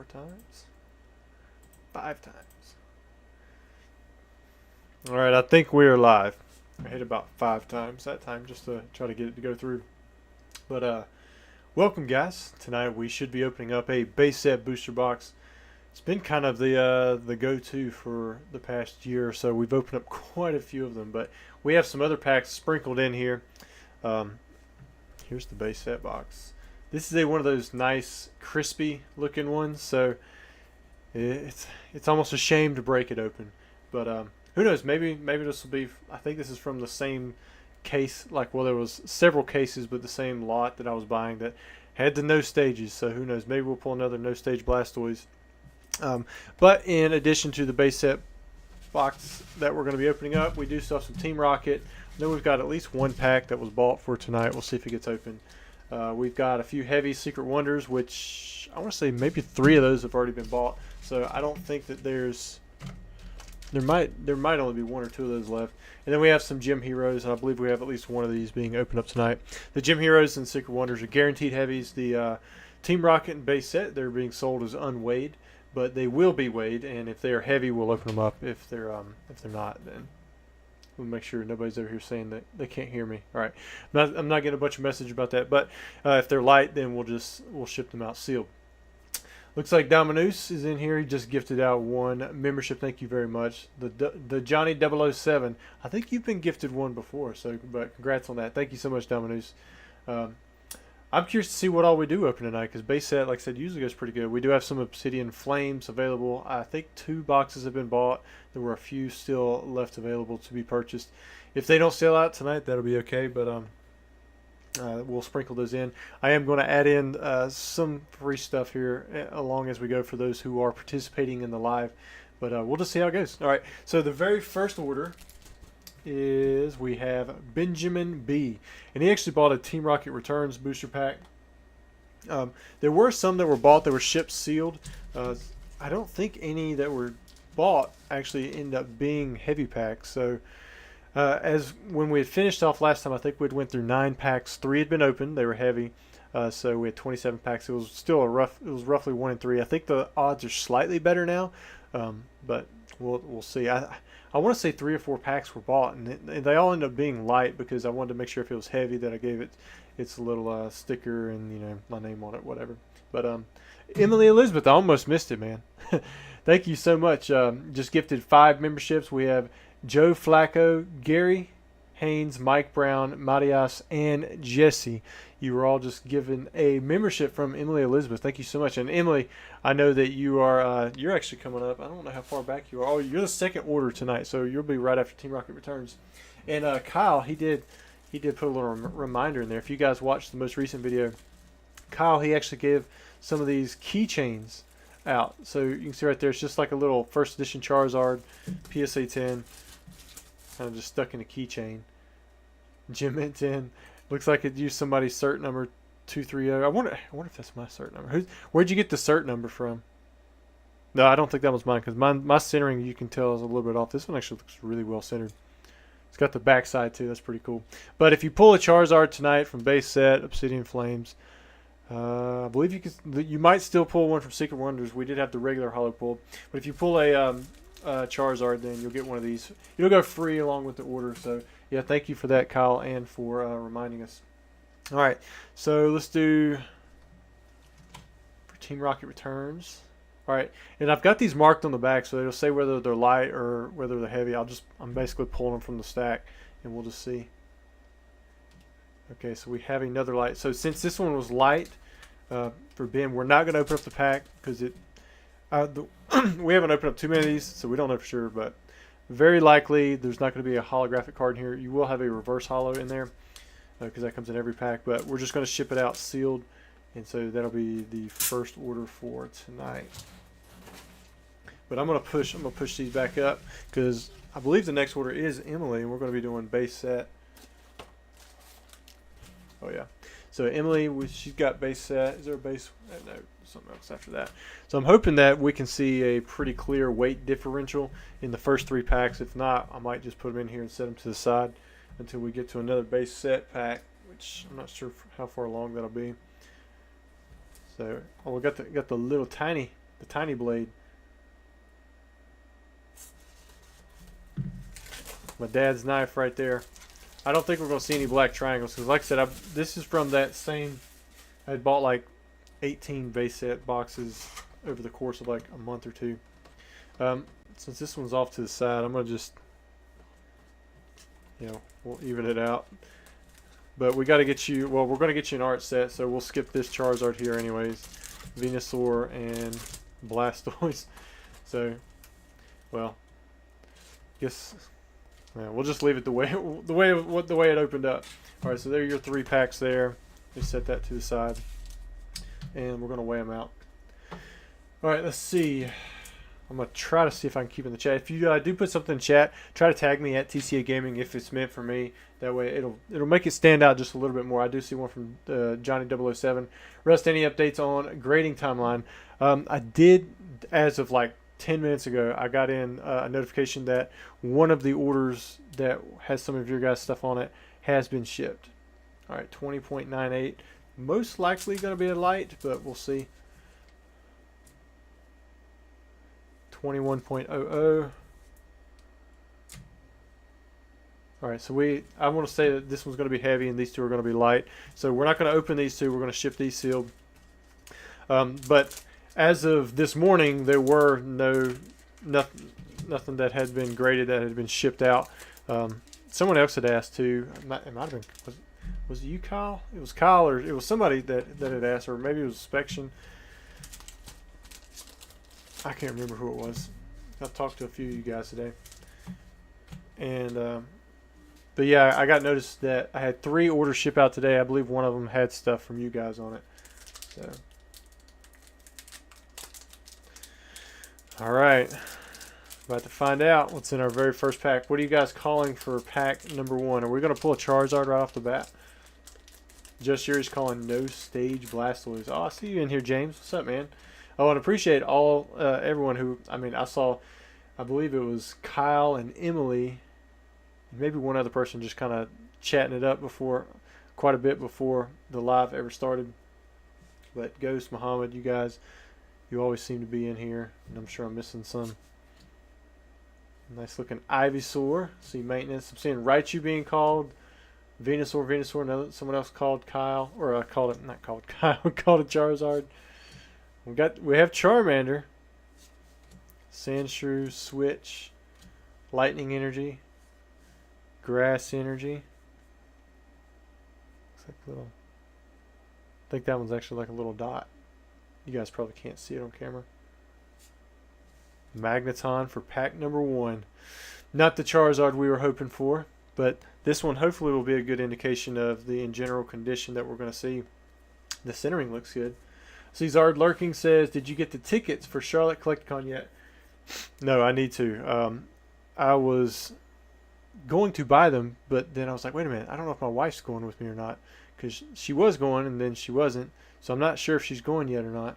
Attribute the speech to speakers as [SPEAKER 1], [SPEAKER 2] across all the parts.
[SPEAKER 1] times? 5 times. Alright, I think we are live. I hit about 5 times that time just to try to get it to go through. But welcome guys. Tonight we should be opening up a base set booster box. It's been kind of the go-to for the past year or so. We've opened up quite a few of them, but we have some other packs sprinkled in here. Here's the base set box. This is one of those nice crispy looking ones, so it's almost a shame to break it open. But who knows, maybe this will be, I think this is from the same case, like, well, there was several cases but the same lot that I was buying that had the no stages, so who knows, maybe we'll pull another no stage Blastoise. But in addition to the base set box that we're going to be opening up, we do still have some Team Rocket. Then we've got at least one pack that was bought for tonight. We'll see if it gets open. We've got a few heavy Secret Wonders, which I want to say maybe 3 of those have already been bought. So I don't think that there might only be 1 or 2 of those left. And then we have some Gym Heroes, and I believe we have at least one of these being opened up tonight. The Gym Heroes and Secret Wonders are guaranteed heavies. The Team Rocket and base set, they're being sold as unweighed, but they will be weighed, and if they're heavy, we'll open them up. If they're not, then we'll make sure nobody's over here saying that they can't hear me. All right, I'm not getting a bunch of message about that, but if they're light, then we'll ship them out sealed. Looks like Dominus is in here. He just gifted out 1 membership. Thank you very much. The Johnny 007. I think you've been gifted 1 before, but congrats on that. Thank you so much, Dominus. I'm curious to see what all we do open tonight, because base set, like I said, usually goes pretty good. We do have some Obsidian Flames available. I think 2 boxes have been bought. There were a few still left available to be purchased. If they don't sell out tonight, that'll be okay, but we'll sprinkle those in. I am going to add in some free stuff here along as we go for those who are participating in the live, but we'll just see how it goes. All right, so the very first order is we have Benjamin B, and he actually bought a Team Rocket Returns booster pack. There were some that were bought that were shipped sealed. I don't think any that were bought actually end up being heavy packs. So as when we had finished off last time, I think we'd went through 9 packs. 3 had been opened; they were heavy. So we had 27 packs. It was still it was roughly 1 in 3. I think the odds are slightly better now, but we'll see. I want to say 3 or 4 packs were bought, and they all ended up being light because I wanted to make sure if it was heavy that I gave it its little sticker and my name on it, whatever. But Emily Elizabeth, I almost missed it, man. Thank you so much. Just gifted 5 memberships. We have Joe Flacco, Gary Haynes, Mike Brown, Matias, and Jesse. You were all just given a membership from Emily Elizabeth. Thank you so much. And Emily, I know that you are you're actually coming up. I don't know how far back you are. Oh, you're the second order tonight, so you'll be right after Team Rocket returns. And Kyle, he did put a little reminder in there. If you guys watched the most recent video, Kyle, he actually gave some of these keychains out. So you can see right there, it's just like a little first edition Charizard PSA 10, kind of just stuck in a keychain. Gym Mint 10. Looks like it used somebody's cert number 230. I wonder if that's my cert number. Where'd you get the cert number from? No, I don't think that was mine, because my centering, you can tell, is a little bit off. This one actually looks really well centered. It's got the backside too. That's pretty cool. But if you pull a Charizard tonight from base set, Obsidian Flames, I believe you might still pull one from Secret Wonders. We did have the regular holo pull, but if you pull a Charizard, then you'll get one of these. You'll go free along with the order. So yeah, thank you for that, Kyle, and for reminding us. All right, so let's do for Team Rocket Returns. All right, and I've got these marked on the back, so it'll say whether they're light or whether they're heavy. I'm basically pulling them from the stack, and we'll just see. Okay, so we have another light. So since this one was light for Ben, we're not going to open up the pack because we haven't opened up too many of these, so we don't know for sure. But very likely there's not going to be a holographic card in here. You will have a reverse holo in there because that comes in every pack. But we're just going to ship it out sealed, and so that'll be the first order for tonight. But I'm going to push these back up because I believe the next order is Emily, and we're going to be doing base set. Oh yeah, so Emily, she's got base set. Is there a base? No, something else after that. So I'm hoping that we can see a pretty clear weight differential in the first 3 packs. If not, I might just put them in here and set them to the side until we get to another base set pack, which I'm not sure how far along that'll be. So we got the little tiny the tiny blade. My dad's knife right there. I don't think we're going to see any black triangles because, like I said, this is from that same. I had bought like 18 base set boxes over the course of like a month or two. Since this one's off to the side, I'm going to just, we'll even it out. But we got to get you, well, we're going to get you an art set, so we'll skip this Charizard here anyways. Venusaur and Blastoise. So, well, guess we'll just leave it the way it opened up. All right, so there are your 3 packs there. Just set that to the side, and we're going to weigh them out. All right, let's see. I'm going to try to see if I can keep in the chat. If you do put something in chat, try to tag me at TCA Gaming if it's meant for me. That way it'll make it stand out just a little bit more. I do see one from Johnny007. Rust, any updates on grading timeline? I did, as of like 10 minutes ago, I got in a notification that one of the orders that has some of your guys' stuff on it has been shipped. All right, 20.98. Most likely going to be a light, but we'll see. 21.00. All right, so I want to say that this one's going to be heavy and these 2 are going to be light. So we're not going to open these 2. We're going to ship these sealed. But as of this morning, there were nothing that had been graded that had been shipped out. Someone else had asked too. It might have been, was it you, Kyle? It was Kyle, or it was somebody that had asked, or maybe it was Spection. I can't remember who it was. I've talked to a few of you guys today. And, but yeah, I got noticed that I had 3 orders ship out today. I believe one of them had stuff from you guys on it. So, all right. About to find out what's in our very first pack. What are you guys calling for pack number 1? Are we going to pull a Charizard right off the bat? Just Yuri's calling no stage Blastoise. Oh, I see you in here, James. What's up, man? Oh, and appreciate everyone who, I saw, I believe it was Kyle and Emily, maybe one other person just kind of chatting it up quite a bit before the live ever started. But Ghost, Muhammad, you guys, you always seem to be in here, and I'm sure I'm missing some. Nice looking Ivysaur. See maintenance. I'm seeing Raichu being called. Venusaur. Someone else called Kyle, or not called Kyle. Called it Charizard. We have Charmander, Sandshrew, Switch, Lightning Energy, Grass Energy. Looks like a little. I think that one's actually like a little dot. You guys probably can't see it on camera. Magneton for pack number 1. Not the Charizard we were hoping for, but this one hopefully will be a good indication of the in general condition that we're going to see. The centering looks good. Cesar Lurking says, did you get the tickets for Charlotte Collecticon yet? No, I need to. I was going to buy them, but then I was like, wait a minute, I don't know if my wife's going with me or not, because she was going and then she wasn't, so I'm not sure if she's going yet or not.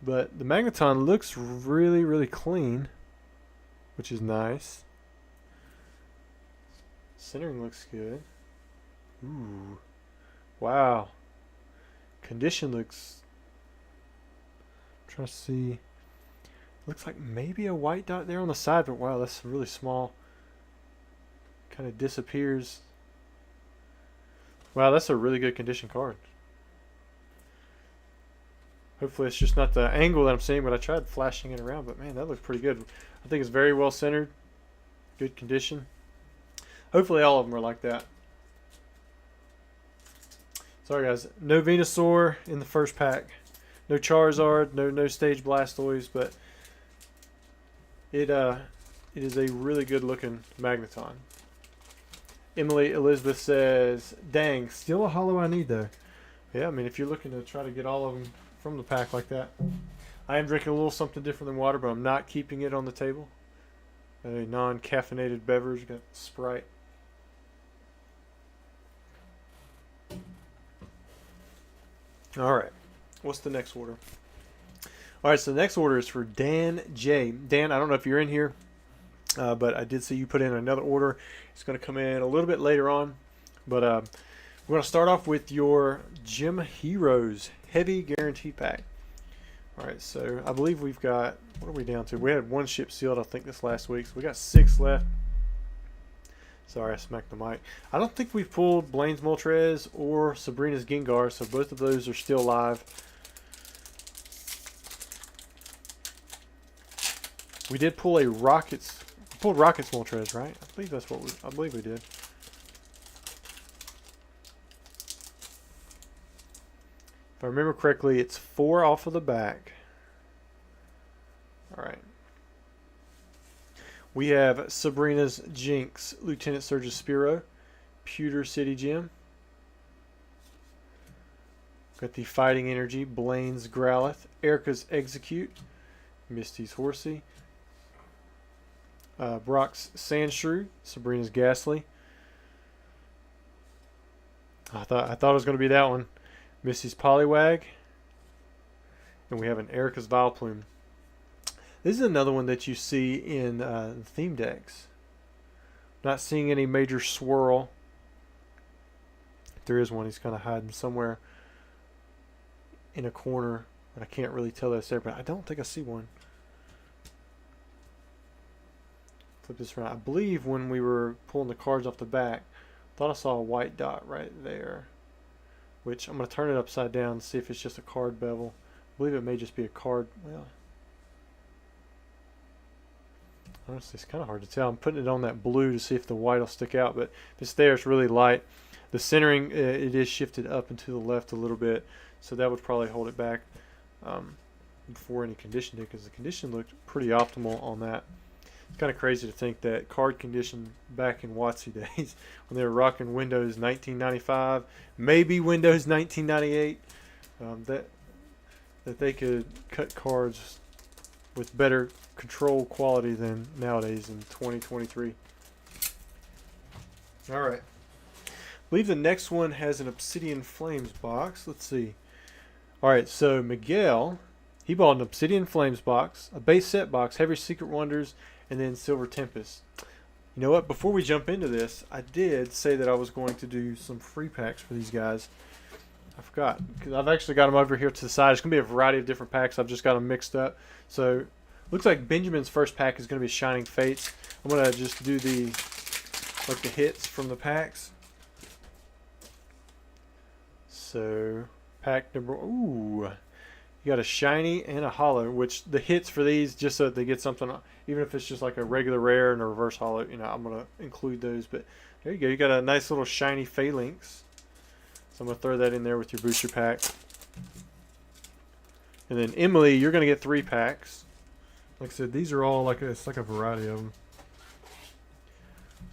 [SPEAKER 1] But the Magneton looks really, really clean, which is nice. Centering looks good. Ooh. Wow. Condition looks... I'm trying to see. Looks like maybe a white dot there on the side, but wow, that's really small. Kind of disappears. Wow, that's a really good condition card. Hopefully it's just not the angle that I'm seeing, but I tried flashing it around, but man, that looks pretty good. I think it's very well centered. Good condition. Hopefully all of them are like that. Sorry guys, no Venusaur in the first pack. No Charizard, no stage Blastoise, but it is a really good looking Magneton. Emily Elizabeth says, dang, still a holo I need though. Yeah, I mean if you're looking to try to get all of them from the pack like that. I am drinking a little something different than water, but I'm not keeping it on the table. A non-caffeinated beverage, got Sprite. Alright, what's the next order? Alright, so the next order is for Dan J. Dan, I don't know if you're in here, but I did see you put in another order. It's going to come in a little bit later on, but we're going to start off with your Gym Heroes Heavy Guarantee Pack. Alright, so I believe we've got, what are we down to? We had one ship sealed, I think, this last week. So we got 6 left. Sorry, I smacked the mic. I don't think we've pulled Blaine's Moltres or Sabrina's Gengar, so both of those are still live. We did pull a Rockets. We pulled Rockets Moltres, right? I believe that's what I believe we did. If I remember correctly, it's 4 off of the back. Alright. We have Sabrina's Jinx, Lieutenant Surge's Spearow, Pewter City Gym. Got the Fighting Energy, Blaine's Growlithe, Erica's Execute, Misty's Horsey, Brock's Sandshrew, Sabrina's Ghastly. I thought it was going to be that one. Misty's Poliwag, and we have an Erica's Vileplume. This is another one that you see in the theme decks. Not seeing any major swirl. If there is one, he's kind of hiding somewhere in a corner, but I can't really tell that's there, but I don't think I see one. Flip this around. I believe when we were pulling the cards off the back, I thought I saw a white dot right there, which I'm going to turn it upside down and see if it's just a card bevel. I believe it may just be a card. Well, honestly, it's kind of hard to tell. I'm putting it on that blue to see if the white will stick out, but if it's there, it's really light. The centering, it is shifted up and to the left a little bit, so that would probably hold it back before any condition did, because the condition looked pretty optimal on that. It's kind of crazy to think that card condition back in WotC days, when they were rocking Windows 1995, maybe Windows 1998, that they could cut cards with better control quality than nowadays in 2023. Alright. I believe the next one has an Obsidian Flames box. Let's see. Alright, so Miguel, he bought an Obsidian Flames box, a base set box, Heavy Secret Wonders, and then Silver Tempest. You know what? Before we jump into this, I did say that I was going to do some free packs for these guys. I forgot, because I've actually got them over here to the side. It's going to be a variety of different packs. I've just got them mixed up. So, looks like Benjamin's first pack is going to be Shining Fates. I'm going to just do the hits from the packs. So, pack number... Ooh... You got a shiny and a holo, which the hits for these, just so that they get something, even if it's just like a regular rare and a reverse holo, you know, I'm going to include those. But there you go. You got a nice little shiny Phalanx. So I'm going to throw that in there with your booster pack. And then Emily, you're going to get 3 packs. Like I said, these are all it's like a variety of them.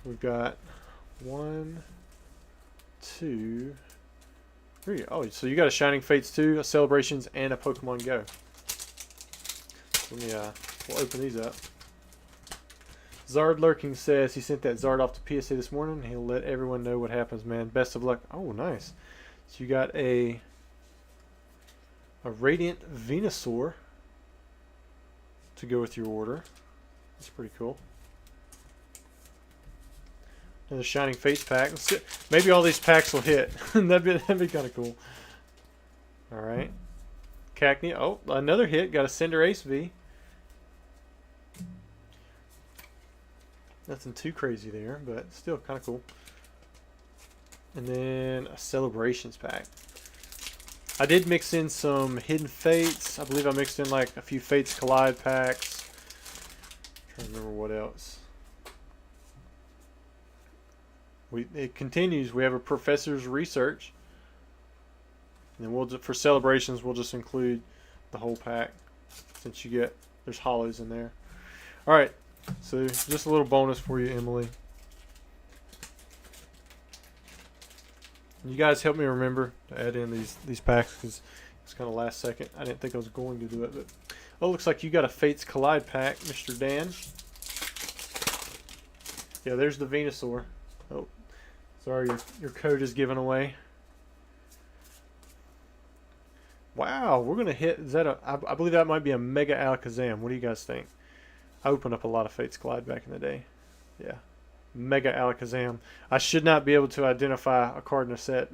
[SPEAKER 1] We've got 1, 2, 3. Oh, so you got a Shining Fates 2, a Celebrations, and a Pokemon Go. Let me we'll open these up. Zard Lurking says he sent that Zard off to PSA this morning. He'll let everyone know what happens, man. Best of luck. Oh, nice. So you got a Radiant Venusaur to go with your order. That's pretty cool. Another Shining Fates pack. Let's see. Maybe all these packs will hit. that'd be kind of cool. All right. Cacnea. Oh, another hit. Got a Cinder Ace V. Nothing too crazy there, but still kind of cool. And then a Celebrations pack. I did mix in some Hidden Fates. I believe I mixed in like a few Fates Collide packs. I'm trying to remember what else. It continues. We have a Professor's Research. And then for Celebrations, we'll just include the whole pack, since there's hollows in there. Alright, so just a little bonus for you, Emily. You guys help me remember to add in these packs, because it's kind of last second. I didn't think I was going to do it, but oh, looks like you got a Fates Collide pack, Mr. Dan. Yeah, there's the Venusaur. Oh, sorry, your code is given away. Wow, we're gonna hit. Is that I believe that might be a Mega Alakazam. What do you guys think? I opened up a lot of Fates Collide back in the day. Yeah. Mega Alakazam. I should not be able to identify a card in a set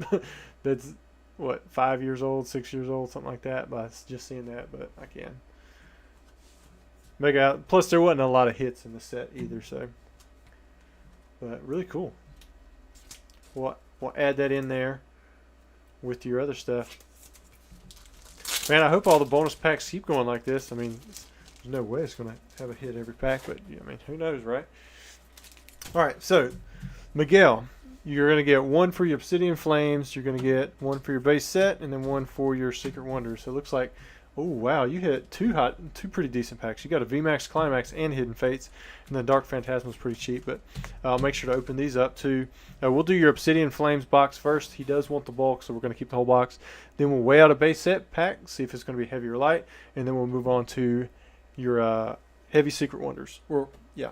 [SPEAKER 1] that's what, 5 years old, 6 years old, something like that by just seeing that. But I can make out. Plus, there wasn't a lot of hits in the set either, so. But really cool. We'll add that in there with your other stuff. Man, I hope all the bonus packs keep going like this. I mean, there's no way it's going to have a hit every pack, but I mean, who knows, right? All right, so Miguel, you're going to get one for your Obsidian Flames. You're going to get one for your base set, and then one for your Secret Wonders. So it looks like, oh wow, you hit two pretty decent packs. You got a VMAX Climax and Hidden Fates, and then Dark Phantasm is pretty cheap. But I'll make sure to open these up too. We'll do your Obsidian Flames box first. He does want the bulk, so we're going to keep the whole box. Then we'll weigh out a base set pack, see if it's going to be heavy or light, and then we'll move on to your heavy Secret Wonders. Or yeah,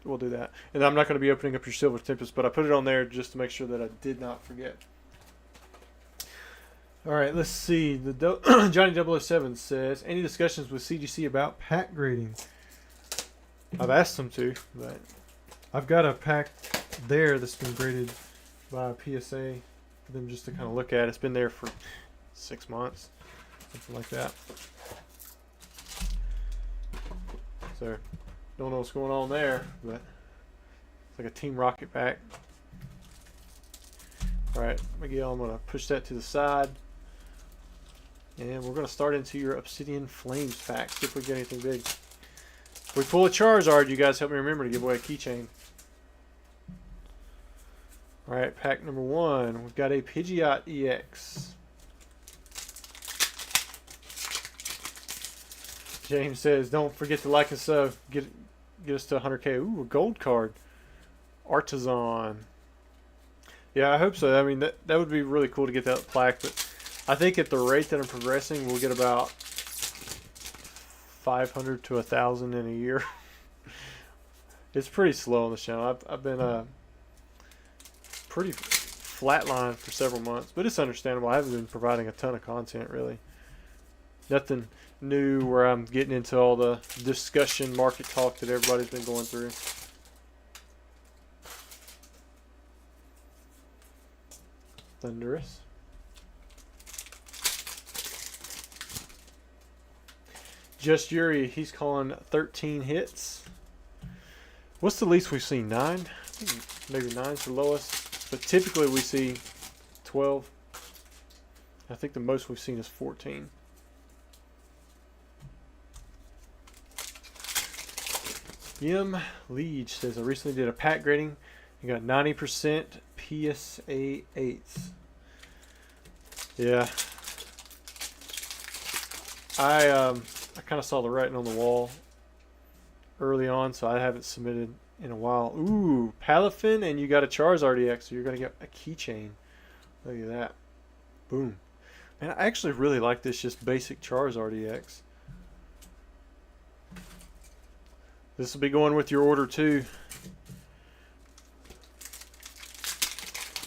[SPEAKER 1] we'll do that. And I'm not going to be opening up your Silver Tempest, but I put it on there just to make sure that I did not forget. All right, let's see. The Johnny 007 says, any discussions with CGC about pack grading? I've asked them to, but I've got a pack there that's been graded by PSA for them just to kind of look at. It's been there for 6 months, something like that. So, don't know what's going on there, but it's like a Team Rocket pack. All right, Miguel, I'm going to push that to the side. And we're going to start into your Obsidian Flames pack. See if we get anything big. If we pull a Charizard, you guys help me remember to give away a keychain. Alright, pack number 1. We've got a Pidgeot EX. James says, don't forget to like and sub. Get us to 100K. Ooh, a gold card. Artisan. Yeah, I hope so. I mean, that would be really cool to get that plaque, but I think at the rate that I'm progressing, we'll get about 500 to 1,000 in a year. It's pretty slow on the channel. I've been pretty flatlined for several months, but it's understandable. I haven't been providing a ton of content, really. Nothing new where I'm getting into all the discussion market talk that everybody's been going through. Thunderous. Just Yuri, he's calling 13 hits. What's the least we've seen? 9? I think maybe 9's the lowest. But typically we see 12. I think the most we've seen is 14. Yim Leach says, I recently did a pack grading and got 90% PSA 8s. Yeah. I kind of saw the writing on the wall early on, so I haven't submitted in a while. Ooh, Palafin, and you got a Charizard EX, so you're going to get a keychain. Look at that. Boom. Man, I actually really like this just basic Charizard EX. This will be going with your order too.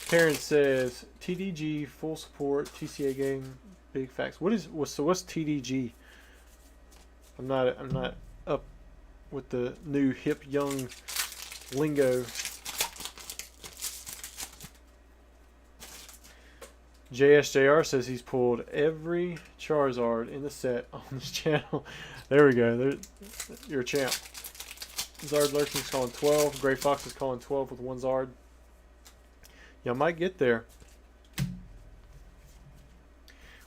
[SPEAKER 1] Karen says, TDG, full support, TCA game, big facts. So what's TDG? I'm not up with the new hip young lingo. JSJR says he's pulled every Charizard in the set on this channel. There we go. You're a champ. Zard Lurking's calling 12. Gray Fox is calling 12 with one Zard. Y'all might get there.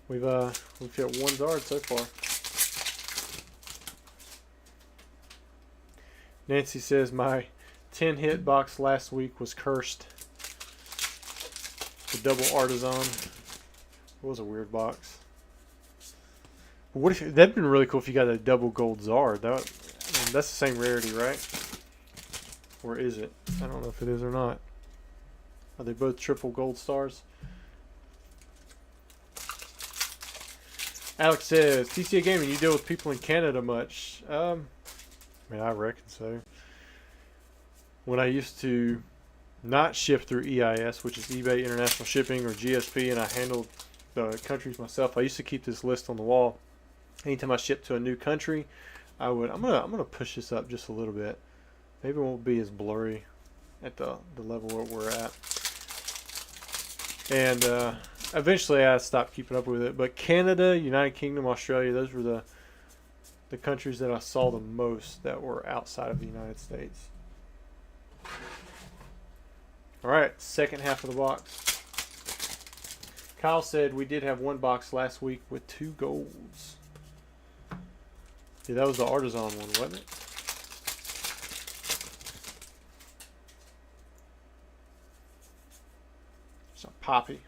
[SPEAKER 1] We've hit one Zard so far. Nancy says my 10 hit box last week was cursed. The double Artisan. It was a weird box. What if that'd been really cool if you got a double gold Zard? I mean, that's the same rarity, right? Or is it? I don't know if it is or not. Are they both triple gold stars? Alex says, TCA Gaming, you deal with people in Canada much? I mean, I reckon so. When I used to not ship through EIS, which is eBay International Shipping, or GSP, and I handled the countries myself, I used to keep this list on the wall. Anytime I ship to a new country, I would. I'm gonna push this up just a little bit. Maybe it won't be as blurry at the level where we're at. And eventually I stopped keeping up with it. But Canada, United Kingdom, Australia, those were the countries that I saw the most that were outside of the United States. All right, second half of the box. Kyle said we did have one box last week with 2 golds. Yeah, that was the Artisan one, wasn't it? It's a Poppy.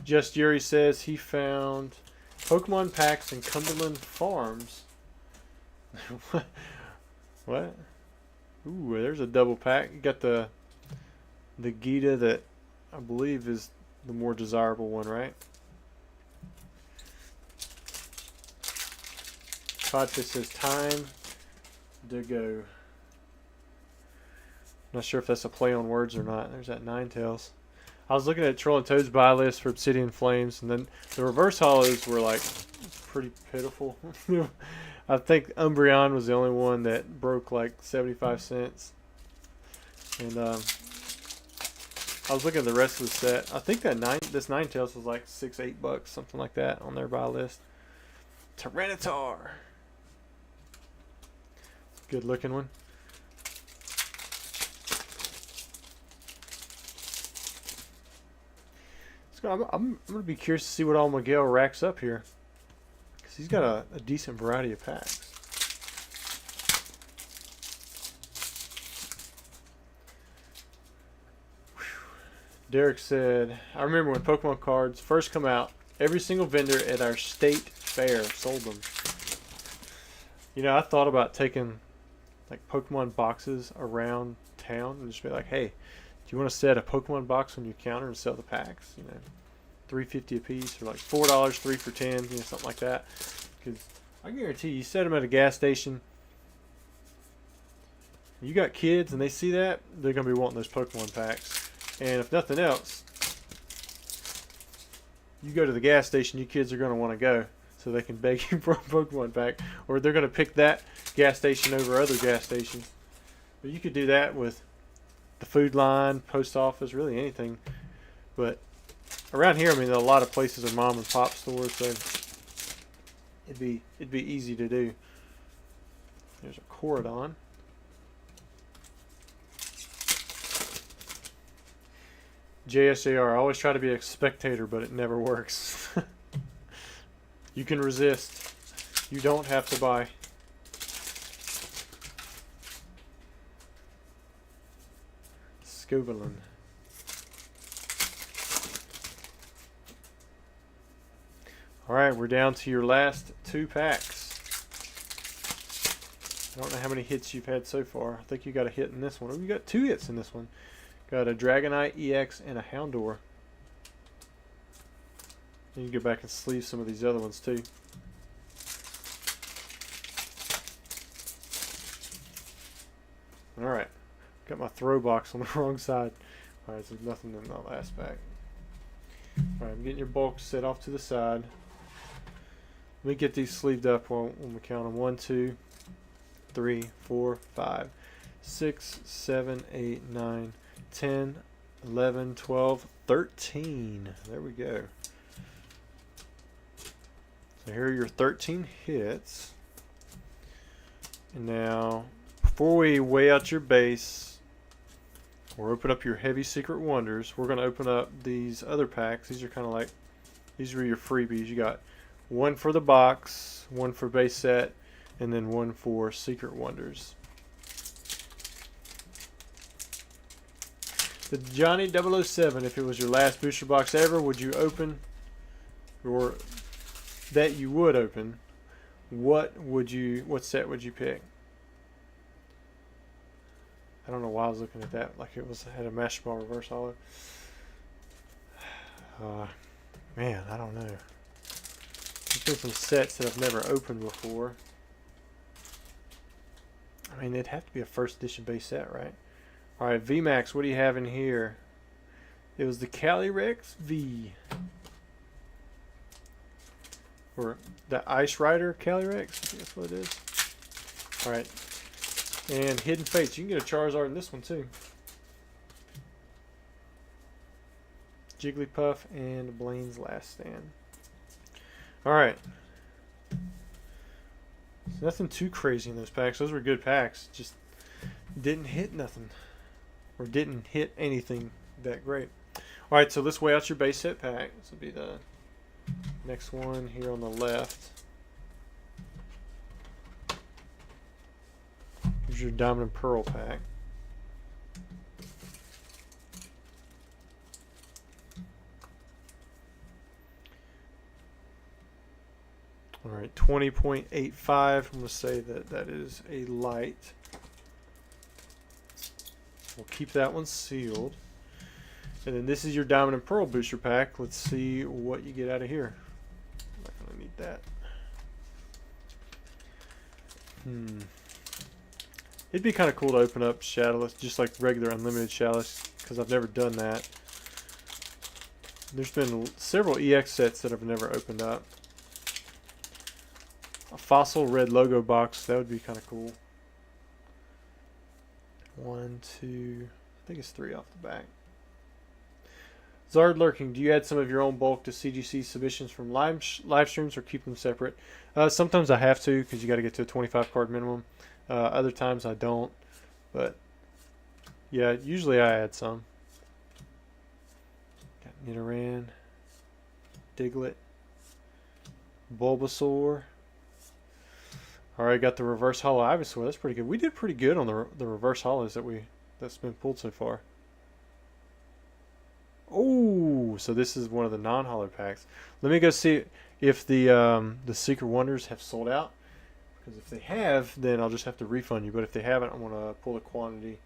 [SPEAKER 1] Just Yuri says he found Pokemon packs in Cumberland Farms. What? Ooh, there's a double pack. You got the Gita that I believe is the more desirable one, right? Codfish says time to go. Not sure if that's a play on words or not. There's that Ninetales. I was looking at Troll and Toad's buy list for Obsidian Flames, and then the reverse hollows were like pretty pitiful. I think Umbreon was the only one that broke like 75 cents. And I was looking at the rest of the set. I think that this Ninetales was like $6-8, something like that, on their buy list. Tyranitar. Good looking one. I'm going to be curious to see what all Miguel racks up here, because he's got a decent variety of packs. Whew. Derek said, I remember when Pokemon cards first come out, every single vendor at our state fair sold them. You know, I thought about taking like Pokemon boxes around town and just be like, hey, do you want to set a Pokemon box on your counter and sell the packs? You know, $3.50 a piece, or like $4, 3 for 10, you know, something like that. Because I guarantee you set them at a gas station, you got kids and they see that, they're going to be wanting those Pokemon packs. And if nothing else, you go to the gas station, you kids are going to want to go so they can beg you for a Pokemon pack, or they're going to pick that gas station over other gas stations. But you could do that with the food line, post office, really anything. But around here, I mean, a lot of places are mom and pop stores, so it'd be easy to do. There's a Corridon. JSJR, I always try to be a spectator, but it never works. You can resist. You don't have to buy. Scovelin. Alright, we're down to your last 2 packs. I don't know how many hits you've had so far. I think you got a hit in this one. Oh, you got 2 hits in this one. Got a Dragonite EX and a Houndour. You can go back and sleeve some of these other ones too. Alright. Got my throw box on the wrong side. Alright, so there's nothing in the last pack. Alright, I'm getting your bulk set off to the side. Let me get these sleeved up when we count them. 1, 2, 3, 4, 5, 6, 7, 8, 9, 10, 11, 12, 13. There we go. So here are your 13 hits. And now, before we weigh out your base or open up your heavy secret wonders, we're going to open up these other packs. These are kind of like, these are your freebies. You got 1 for the box, 1 for base set, and then 1 for secret wonders. The Johnny 007, if it was your last booster box ever, would you open, or that you would open, what set would you pick? I don't know why I was looking at that like it had a Master Ball reverse hollow. Man, I don't know. There's been some sets that I've never opened before. I mean, it'd have to be a first edition base set, right? Alright, VMAX, what do you have in here? It was the Calyrex V. Or the Ice Rider Calyrex, I think that's what it is. Alright. And Hidden Fates. You can get a Charizard in this one too. Jigglypuff, and Blaine's Last Stand. Alright. Nothing too crazy in those packs. Those were good packs. Just didn't hit nothing. Or didn't hit anything that great. Alright, so let's weigh out your base set pack. This will be the next one here on the left. Here's your Diamond and Pearl pack. Alright, 20.85. I'm going to say that that is a light. We'll keep that one sealed. And then this is your Diamond and Pearl booster pack. Let's see what you get out of here. I'm not going to need that. It'd be kind of cool to open up Shadowless, just like regular unlimited Shadowless, because I've never done that. There's been several EX sets that I've never opened up. A Fossil red logo box, that would be kind of cool. 1, 2, I think it's 3 off the back. Zard Lurking, do you add some of your own bulk to CGC submissions from live streams or keep them separate? Sometimes I have to because you got to get to a 25 card minimum. Other times I don't. But yeah, usually I add some. Got Nidoran, Diglett, Bulbasaur. Alright, got the reverse holo Ivysaur. That's pretty good. We did pretty good on the reverse holos that's been pulled so far. Oh, so this is one of the non-holo packs. Let me go see if the Secret Wonders have sold out. Because if they have, then I'll just have to refund you. But if they haven't, I'm going to pull the quantity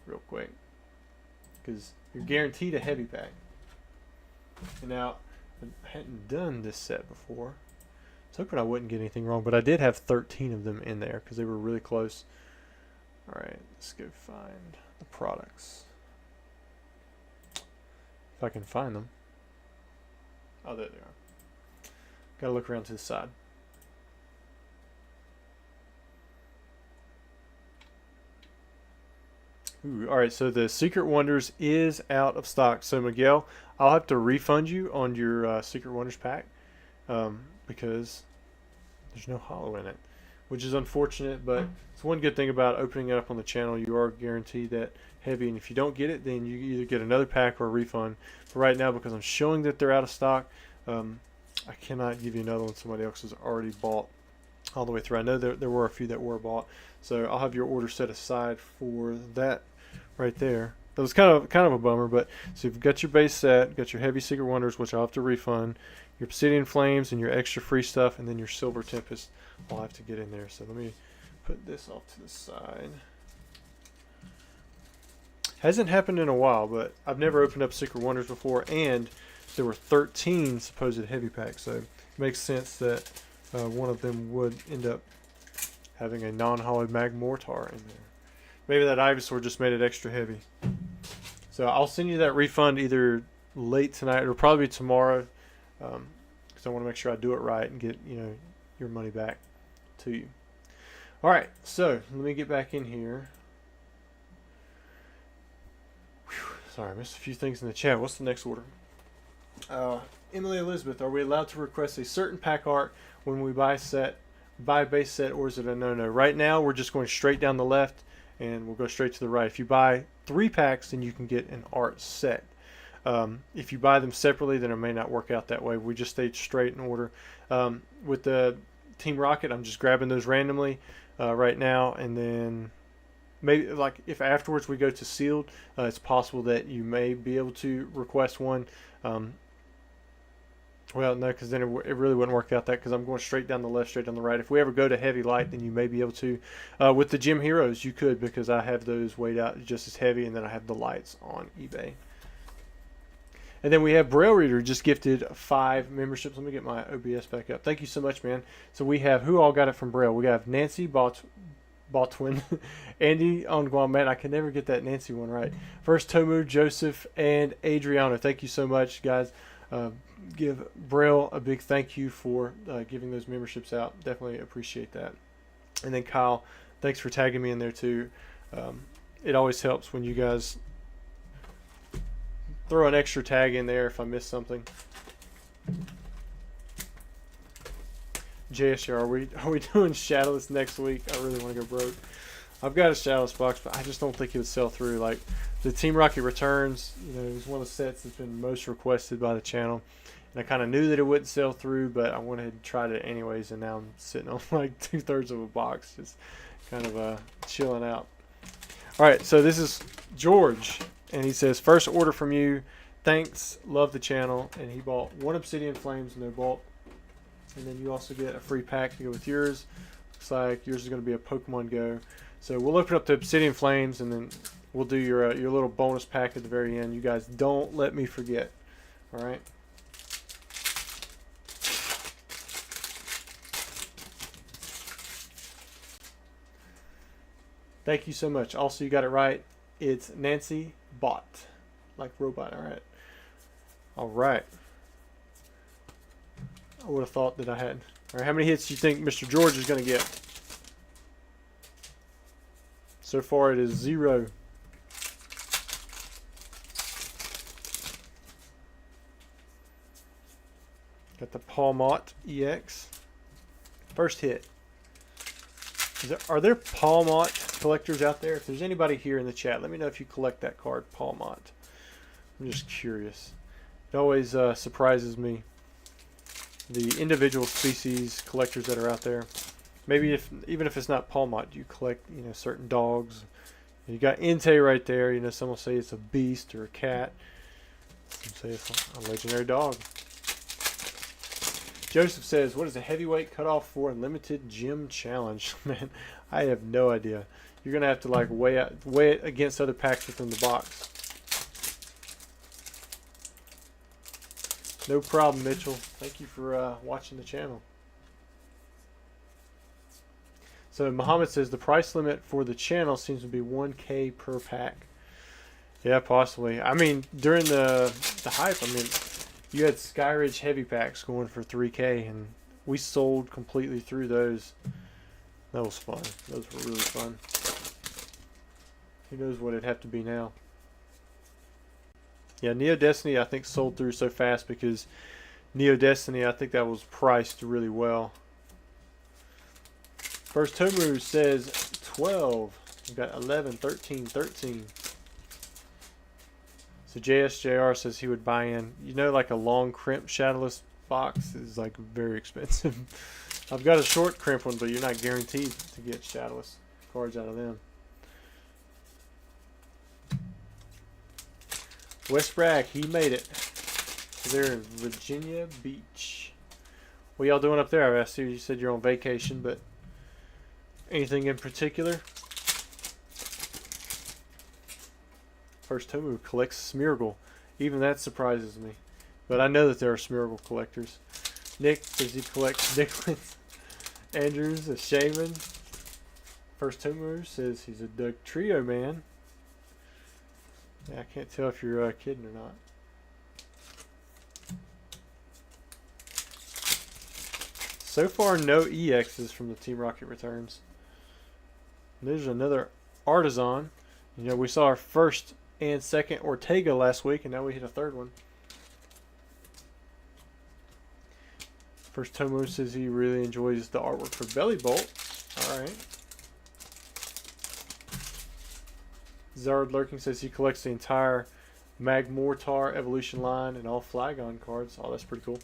[SPEAKER 1] real quick. Because you're guaranteed a heavy pack. And now, I hadn't done this set before. I was hoping I wouldn't get anything wrong. But I did have 13 of them in there because they were really close. Alright, let's go find the products. If I can find them. Oh, there they are. Gotta look around to the side. Ooh, alright, so the Secret Wonders is out of stock. So Miguel, I'll have to refund you on your Secret Wonders pack because there's no holo in it, which is unfortunate, but it's one good thing about opening it up on the channel. You are guaranteed that heavy, and if you don't get it, then you either get another pack or a refund. But right now, because I'm showing that they're out of stock, I cannot give you another one somebody else has already bought all the way through. I know there were a few that were bought, so I'll have your order set aside for that right there. That was kind of a bummer, but so you've got your base set, got your heavy Secret Wonders, which I'll have to refund, your Obsidian Flames and your extra free stuff, and then your Silver Tempest I'll have to get in there. So let me put this off to the side. Hasn't happened in a while, but I've never opened up Secret Wonders before, and there were 13 supposed heavy packs, so it makes sense that one of them would end up having a non-holo Magmortar in there. Maybe that Ivysaur just made it extra heavy. So I'll send you that refund either late tonight or probably tomorrow, because I want to make sure I do it right and get your money back to you. All right, so let me get back in here. Whew, sorry, I missed a few things in the chat. What's the next order? Emily Elizabeth, are we allowed to request a certain pack art when we buy base set, or is it a no-no? Right now, we're just going straight down the left, and we'll go straight to the right. If you buy 3 packs, then you can get an art set. If you buy them separately, then it may not work out that way. We just stayed straight in order. With the Team Rocket, I'm just grabbing those randomly right now, and then maybe like if afterwards we go to sealed, it's possible that you may be able to request one. Well, no, because then it really wouldn't work out that, because I'm going straight down the left, straight down the right. If we ever go to heavy light, then you may be able to. With the Gym Heroes, you could, because I have those weighed out just as heavy, and then I have the lights on eBay. And then we have Braille Reader just gifted 5 memberships. Let me get my OBS back up. Thank you so much, man. So we have, who all got it from Braille? We have Nancy Botwin, Andy on Guam. Man, I can never get that Nancy one right. First, Tomu, Joseph, and Adriano. Thank you so much, guys. Give Braille a big thank you for giving those memberships out. Definitely appreciate that. And then Kyle, thanks for tagging me in there too. It always helps when you guys throw an extra tag in there if I miss something. JSR, are we doing Shadowless next week? I really want to go broke. I've got a Shadowless box, but I just don't think it would sell through. Like the Team Rocket Returns, you know, it was one of the sets that's been most requested by the channel, and I kind of knew that it wouldn't sell through, but I went ahead and tried it anyways, and now I'm sitting on like 2/3 of a box, just kind of chilling out. All right, so this is George, and he says, first order from you. Thanks, love the channel, and he bought 1 Obsidian Flames, no bulk. And then you also get a free pack to go with yours. Looks like yours is going to be a Pokemon Go. So we'll open up the Obsidian Flames, and then we'll do your little bonus pack at the very end. You guys don't let me forget. All right. Thank you so much. Also, you got it right. It's Nancy Bot, like robot. All right. All right. I would have thought that I had. All right, how many hits do you think Mr. George is going to get? So far, it is 0. Got the Palmot EX. First hit. Are there Palmot collectors out there? If there's anybody here in the chat, let me know if you collect that card, Palmot. I'm just curious. It always surprises me, the individual species collectors that are out there. Maybe even if it's not Palmot, you collect, you know, certain dogs. You got Entei right there. You know, some will say it's a beast or a cat. Some say it's a legendary dog. Joseph says, what is a heavyweight cutoff for a limited gym challenge? Man, I have no idea. You're going to have to like weigh it against other packs within the box. No problem, Mitchell. Thank you for watching the channel. So Muhammad says the price limit for the channel seems to be 1K per pack. Yeah, possibly. I mean, during the hype, I mean, you had Skyridge heavy packs going for 3K, and we sold completely through those. That was fun. Those were really fun. Who knows what it'd have to be now. Yeah, Neo Destiny I think sold through so fast because Neo Destiny, I think that was priced really well. First Tomu says 12. We've got 11, 13, 13. So JSJR says he would buy in. You know, like a long crimp Shadowless box is like very expensive. I've got a short crimp one, but you're not guaranteed to get Shadowless cards out of them. West Bragg, he made it. They're in Virginia Beach. What y'all doing up there? I see you said you're on vacation, but anything in particular? First Tomu collects Smeargle. Even that surprises me. But I know that there are Smeargle collectors. Nick says he collects Nicklets. Andrews, a Shaman. First Tomu says he's a Doug Trio man. Yeah, I can't tell if you're kidding or not. So far, no EXs from the Team Rocket Returns. And there's another Artisan. You know, we saw our first and second Ortega last week, and now we hit a third one. First Tomo says he really enjoys the artwork for Belly Bolt. Alright. Zard Lurking says he collects the entire Magmortar Evolution line and all Flygon cards. Oh, that's pretty cool.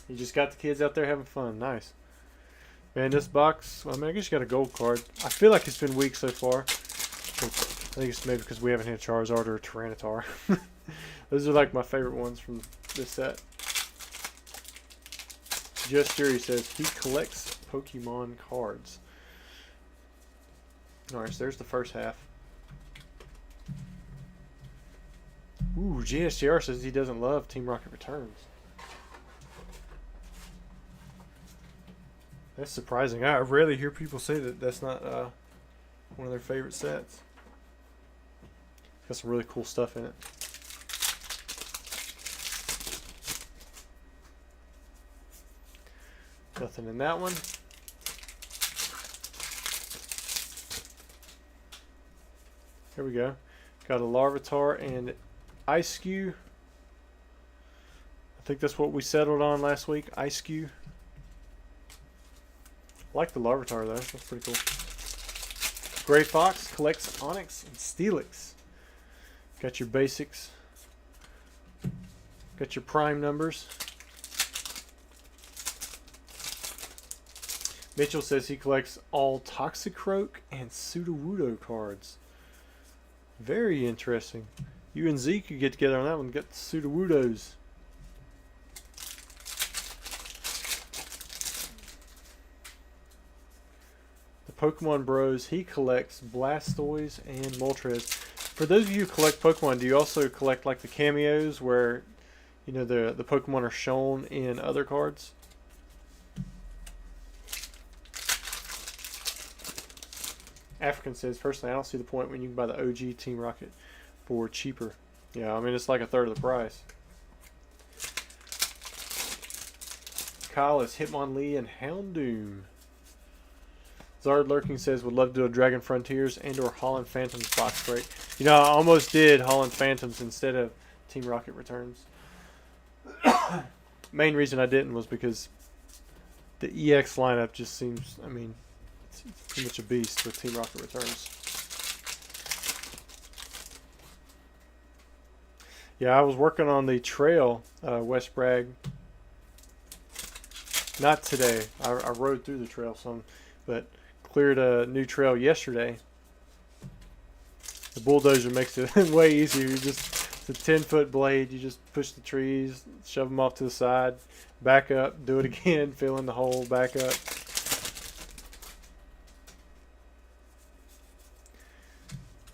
[SPEAKER 1] You just got the kids out there having fun. Nice. Man, this box, I mean, I guess you got a gold card. I feel like it's been weak so far. I think it's maybe because we haven't hit a Charizard or a Tyranitar. Those are like my favorite ones from this set. Just Jerry says he collects Pokemon cards. Alright, so there's the first half. Ooh, GSJR says he doesn't love Team Rocket Returns. That's surprising. I rarely hear people say that that's not one of their favorite sets. Got some really cool stuff in it. Nothing in that one. Here we go. Got a Larvitar and Ice-Q. I think that's what we settled on last week. Ice-Q. I like the Larvitar though. That's pretty cool. Gray Fox collects Onyx and Steelix. Got your basics. Got your prime numbers. Mitchell says he collects all Toxicroak and Sudowoodo cards. Very interesting. You and Z could get together on that one. Get the Sudowoodos. The Pokemon Bros. He collects Blastoise and Moltres. For those of you who collect Pokemon, do you also collect like the cameos where, you know, the Pokemon are shown in other cards? African says, personally, I don't see the point when you can buy the OG Team Rocket for cheaper. Yeah, I mean, it's like a third of the price. Kyle is Hitmonlee and Houndoom. Zard Lurking says, would love to do a Dragon Frontiers and or Holland Phantoms box break. You know, I almost did Holland Phantoms instead of Team Rocket Returns. Main reason I didn't was because the EX lineup just seems, I mean, it's pretty much a beast with Team Rocket Returns. Yeah, I was working on the trail, West Bragg. Not today. I rode through the trail some, but cleared a new trail yesterday. The bulldozer makes it way easier. You just, it's a 10-foot blade. You just push the trees, shove them off to the side, back up, do it again, fill in the hole, back up.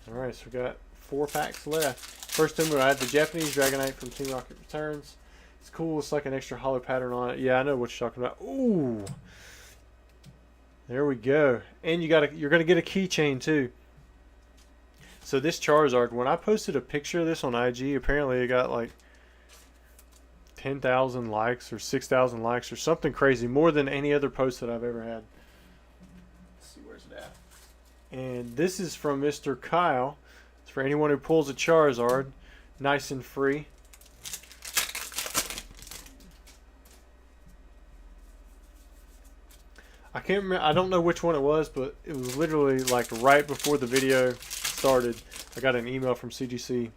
[SPEAKER 1] Alright, so we got 4 packs left. First time I had the Japanese Dragonite from Team Rocket Returns. It's cool. It's like an extra hollow pattern on it. Yeah, I know what you're talking about. Ooh. There we go. And you're gonna get a keychain too. So this Charizard, when I posted a picture of this on IG, apparently it got like 10,000 likes or 6,000 likes or something crazy, more than any other post that I've ever had. Let's see, where's it at? And this is from Mr. Kyle. It's for anyone who pulls a Charizard, nice and free. I can't remember, I don't know which one it was, but it was literally like right before the video started. I got an email from CGC,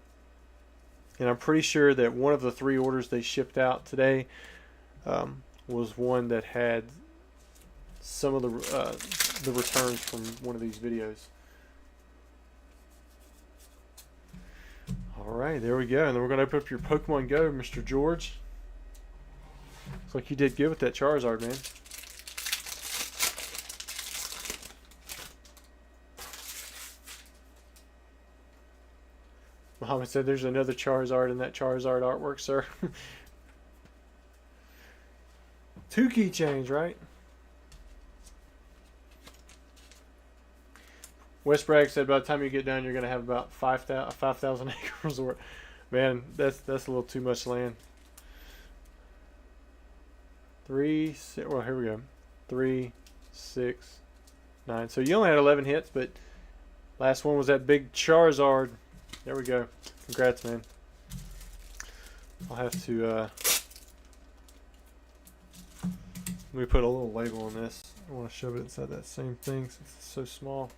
[SPEAKER 1] and I'm pretty sure that one of the 3 orders they shipped out today was one that had some of the returns from one of these videos. All right, there we go, and then we're gonna open up your Pokemon Go, Mr. George. Looks like you did good with that Charizard, man. Muhammad said there's another Charizard in that Charizard artwork, sir. 2 keychains, right? West Bragg said by the time you get done, you're going to have about 5,000 acres worth. Man, that's a little too much land. 3, 6, well, here we go. 3, 6, 9. So you only had 11 hits, but last one was that big Charizard. There we go. Congrats, man. I'll have to let me put a little label on this. I want to shove it inside that same thing since it's so small.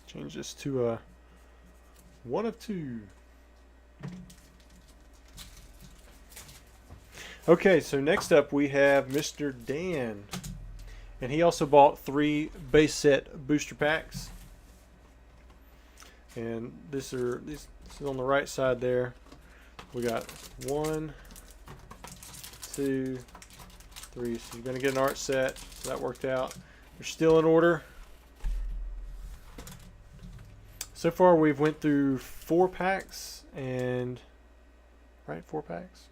[SPEAKER 1] Change this to 1 of 2. Okay, so next up we have Mr. Dan, and he also bought 3 base set booster packs, and this is on the right side there. We got 1, 2, 3. So you're gonna get an art set. So that worked out. They're still in order. So far we've went through 4 packs and 4 packs.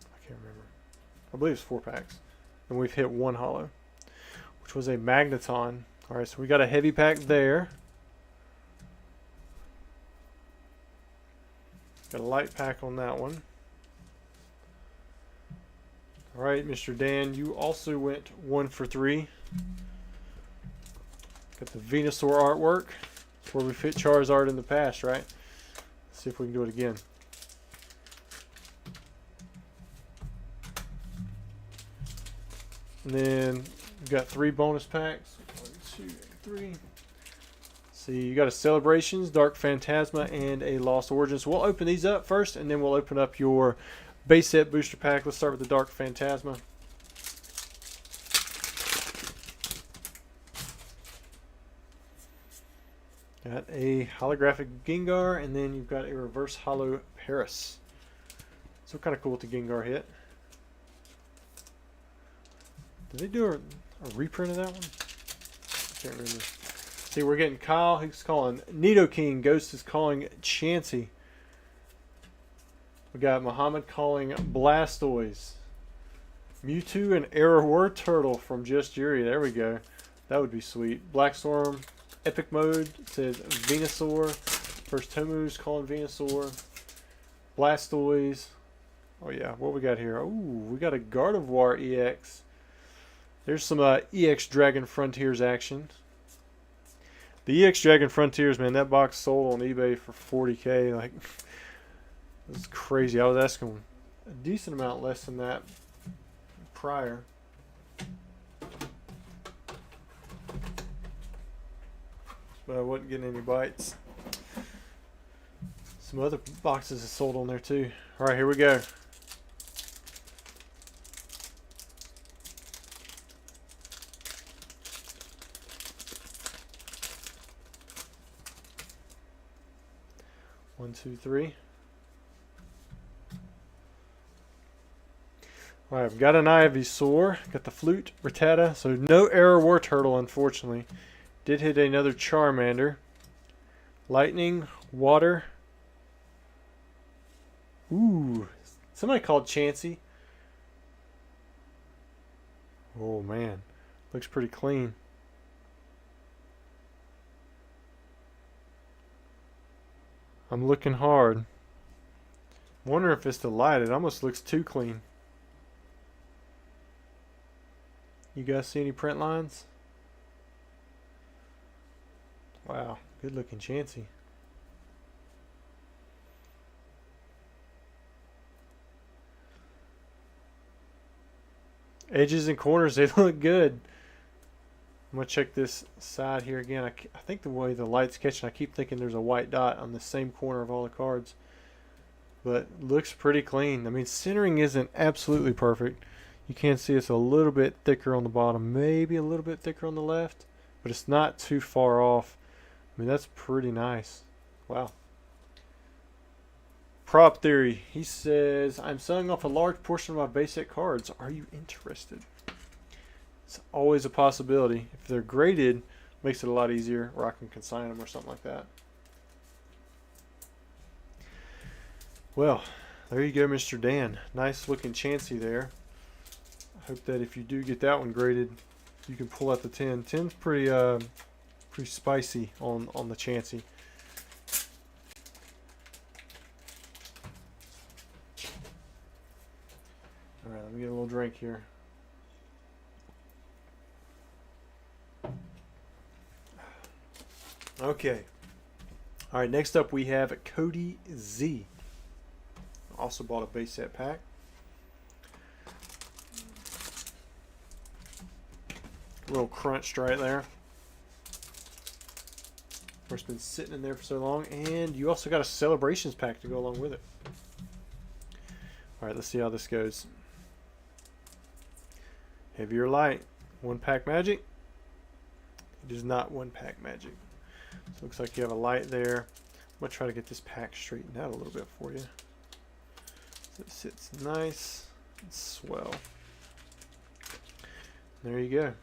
[SPEAKER 1] I can't remember. I believe it's 4 packs. And we've hit 1 holo, which was a Magneton. Alright, so we got a heavy pack there. Got a light pack on that one. All right, Mr. Dan, you also went 1 for 3. Got the Venusaur artwork. It's where we've hit Charizard in the past, right? Let's see if we can do it again. And then we've got 3 bonus packs. 1, 2, 3. See, you got a Celebrations, Dark Phantasma, and a Lost Origins. So we'll open these up first, and then we'll open up your base set booster pack. Let's start with the Dark Phantasma. Got a holographic Gengar, and then you've got a reverse holo Paris. So kind of cool with the Gengar hit. Did they do a reprint of that one? I can't remember. See, we're getting Kyle. He's calling Nidoking. Ghost is calling Chansey. We got Muhammad calling Blastoise. Mewtwo and Error Word Turtle from Just Yuri. There we go. That would be sweet. Blackstorm. Epic Mode says Venusaur. First Tomu's calling Venusaur. Blastoise. Oh yeah, what we got here? Oh, we got a Gardevoir EX. There's some EX Dragon Frontiers action. The EX Dragon Frontiers, man, that box sold on eBay for 40K. Like, this is crazy. I was asking a decent amount less than that prior. But I wasn't getting any bites. Some other boxes are sold on there too. All right, here we go. One, two, three. All right, I've got an Ivysaur, got the Flute, Rattata, so no Error War Turtle, unfortunately. Did hit another Charmander. Lightning, Water. Ooh, somebody called Chansey. Oh man, looks pretty clean. I'm looking hard. Wonder if it's the light. It almost looks too clean. You guys see any print lines? Wow, good looking Chansey. Edges and corners, they look good. I'm going to check this side here again. I think the way the light's catching, I keep thinking there's a white dot on the same corner of all the cards. But looks pretty clean. I mean, centering isn't absolutely perfect. You can see it's a little bit thicker on the bottom, maybe a little bit thicker on the left, but it's not too far off. I mean, that's pretty nice. Wow. Prop Theory. He says, I'm selling off a large portion of my basic cards. Are you interested? It's always a possibility. If they're graded, makes it a lot easier, or I can consign them or something like that. Well, there you go, Mr. Dan. Nice looking Chansey there. I hope that if you do get that one graded, you can pull out the 10. 10's pretty spicy on the Chansey. All right, let me get a little drink here. Okay. All right, next up we have Cody Z. Also bought a base set pack. A little crunched right there. Of course, been sitting in there for so long. And you also got a Celebrations pack to go along with it. All right, let's see how this goes. Heavy or light? One pack magic? It is not one pack magic. So it looks like you have a light there. I'm going to try to get this pack straightened out a little bit for you. So it sits nice and swell. There you go.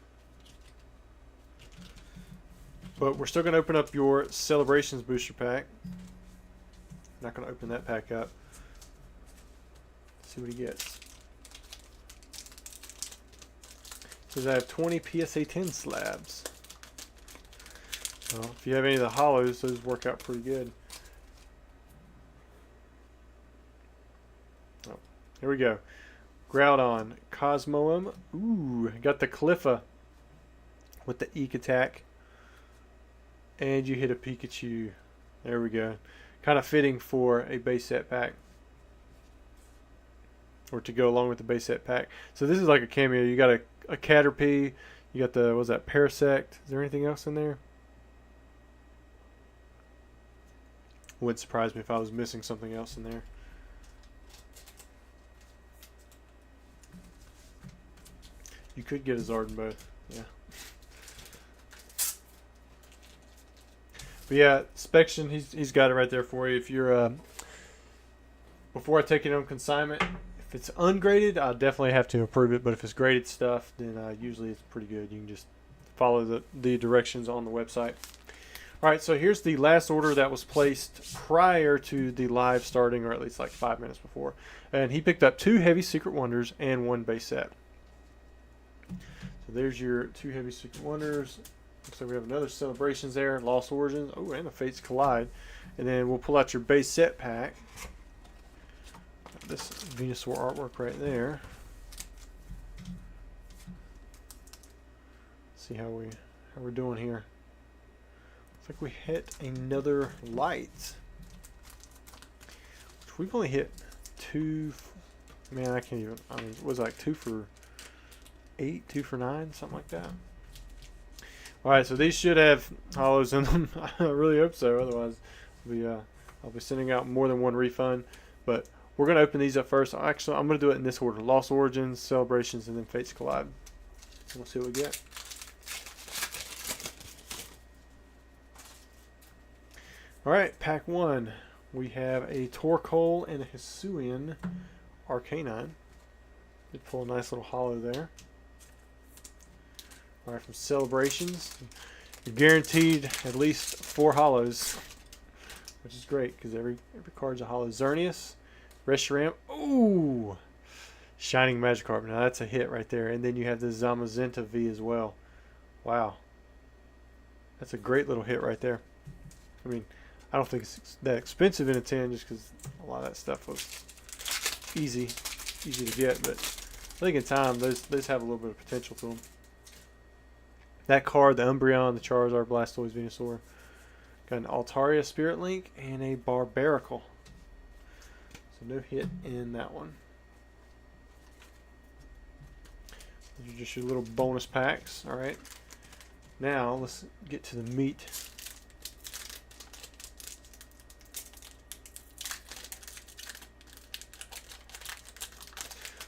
[SPEAKER 1] But we're still going to open up your Celebrations booster pack. Not going to open that pack up. See what he gets. Says I have 20 PSA 10 slabs. Well, if you have any of the hollows, those work out pretty good. Here we go. Groudon, Cosmoem. Ooh, got the Cliffa with the Eek attack. And you hit a Pikachu. There we go. Kind of fitting for a base set pack. Or to go along with the base set pack. So this is like a cameo. You got a Caterpie. You got the, what's that, Parasect. Is there anything else in there? Wouldn't surprise me if I was missing something else in there. You could get a Zard both. Yeah. But yeah, Spection, he's got it right there for you. If you're before I take it on consignment, if it's ungraded, I'll definitely have to approve it. But if it's graded stuff, then usually it's pretty good. You can just follow the directions on the website. All right, so here's the last order that was placed prior to the live starting, or at least like 5 minutes before. And he picked up 2 Heavy Secret Wonders and 1 base set. So there's your 2 Heavy Secret Wonders. Looks like we have another Celebrations there, Lost Origins. Oh, and the Fates Collide. And then we'll pull out your base set pack. This Venusaur artwork right there. See how we're doing here. Looks like we hit another light. Which we've only hit 2. Man, I can't even. I mean, it was like 2 for 8, 2 for 9, something like that. All right, so these should have hollows in them. I really hope so. Otherwise, I'll be sending out more than 1 refund. But we're gonna open these up first. Actually, I'm gonna do it in this order: Lost Origins, Celebrations, and then Fates Collide. We'll see what we get. All right, pack 1. We have a Torkoal and a Hisuian Arcanine. Did pull a nice little hollow there. All right, from Celebrations, you're guaranteed at least 4 hollows, which is great because every card's a hollow. Xerneas, Reshiram. Ooh, Shining Magikarp. Now that's a hit right there. And then you have the Zamazenta V as well. Wow, that's a great little hit right there. I mean, I don't think it's that expensive in a 10 just because a lot of that stuff was easy to get. But I think in time, those have a little bit of potential to them. That card, the Umbreon, the Charizard, Blastoise, Venusaur. Got an Altaria Spirit Link and a Barbaracle. So no hit in that one. These are just your little bonus packs. All right. Now let's get to the meat.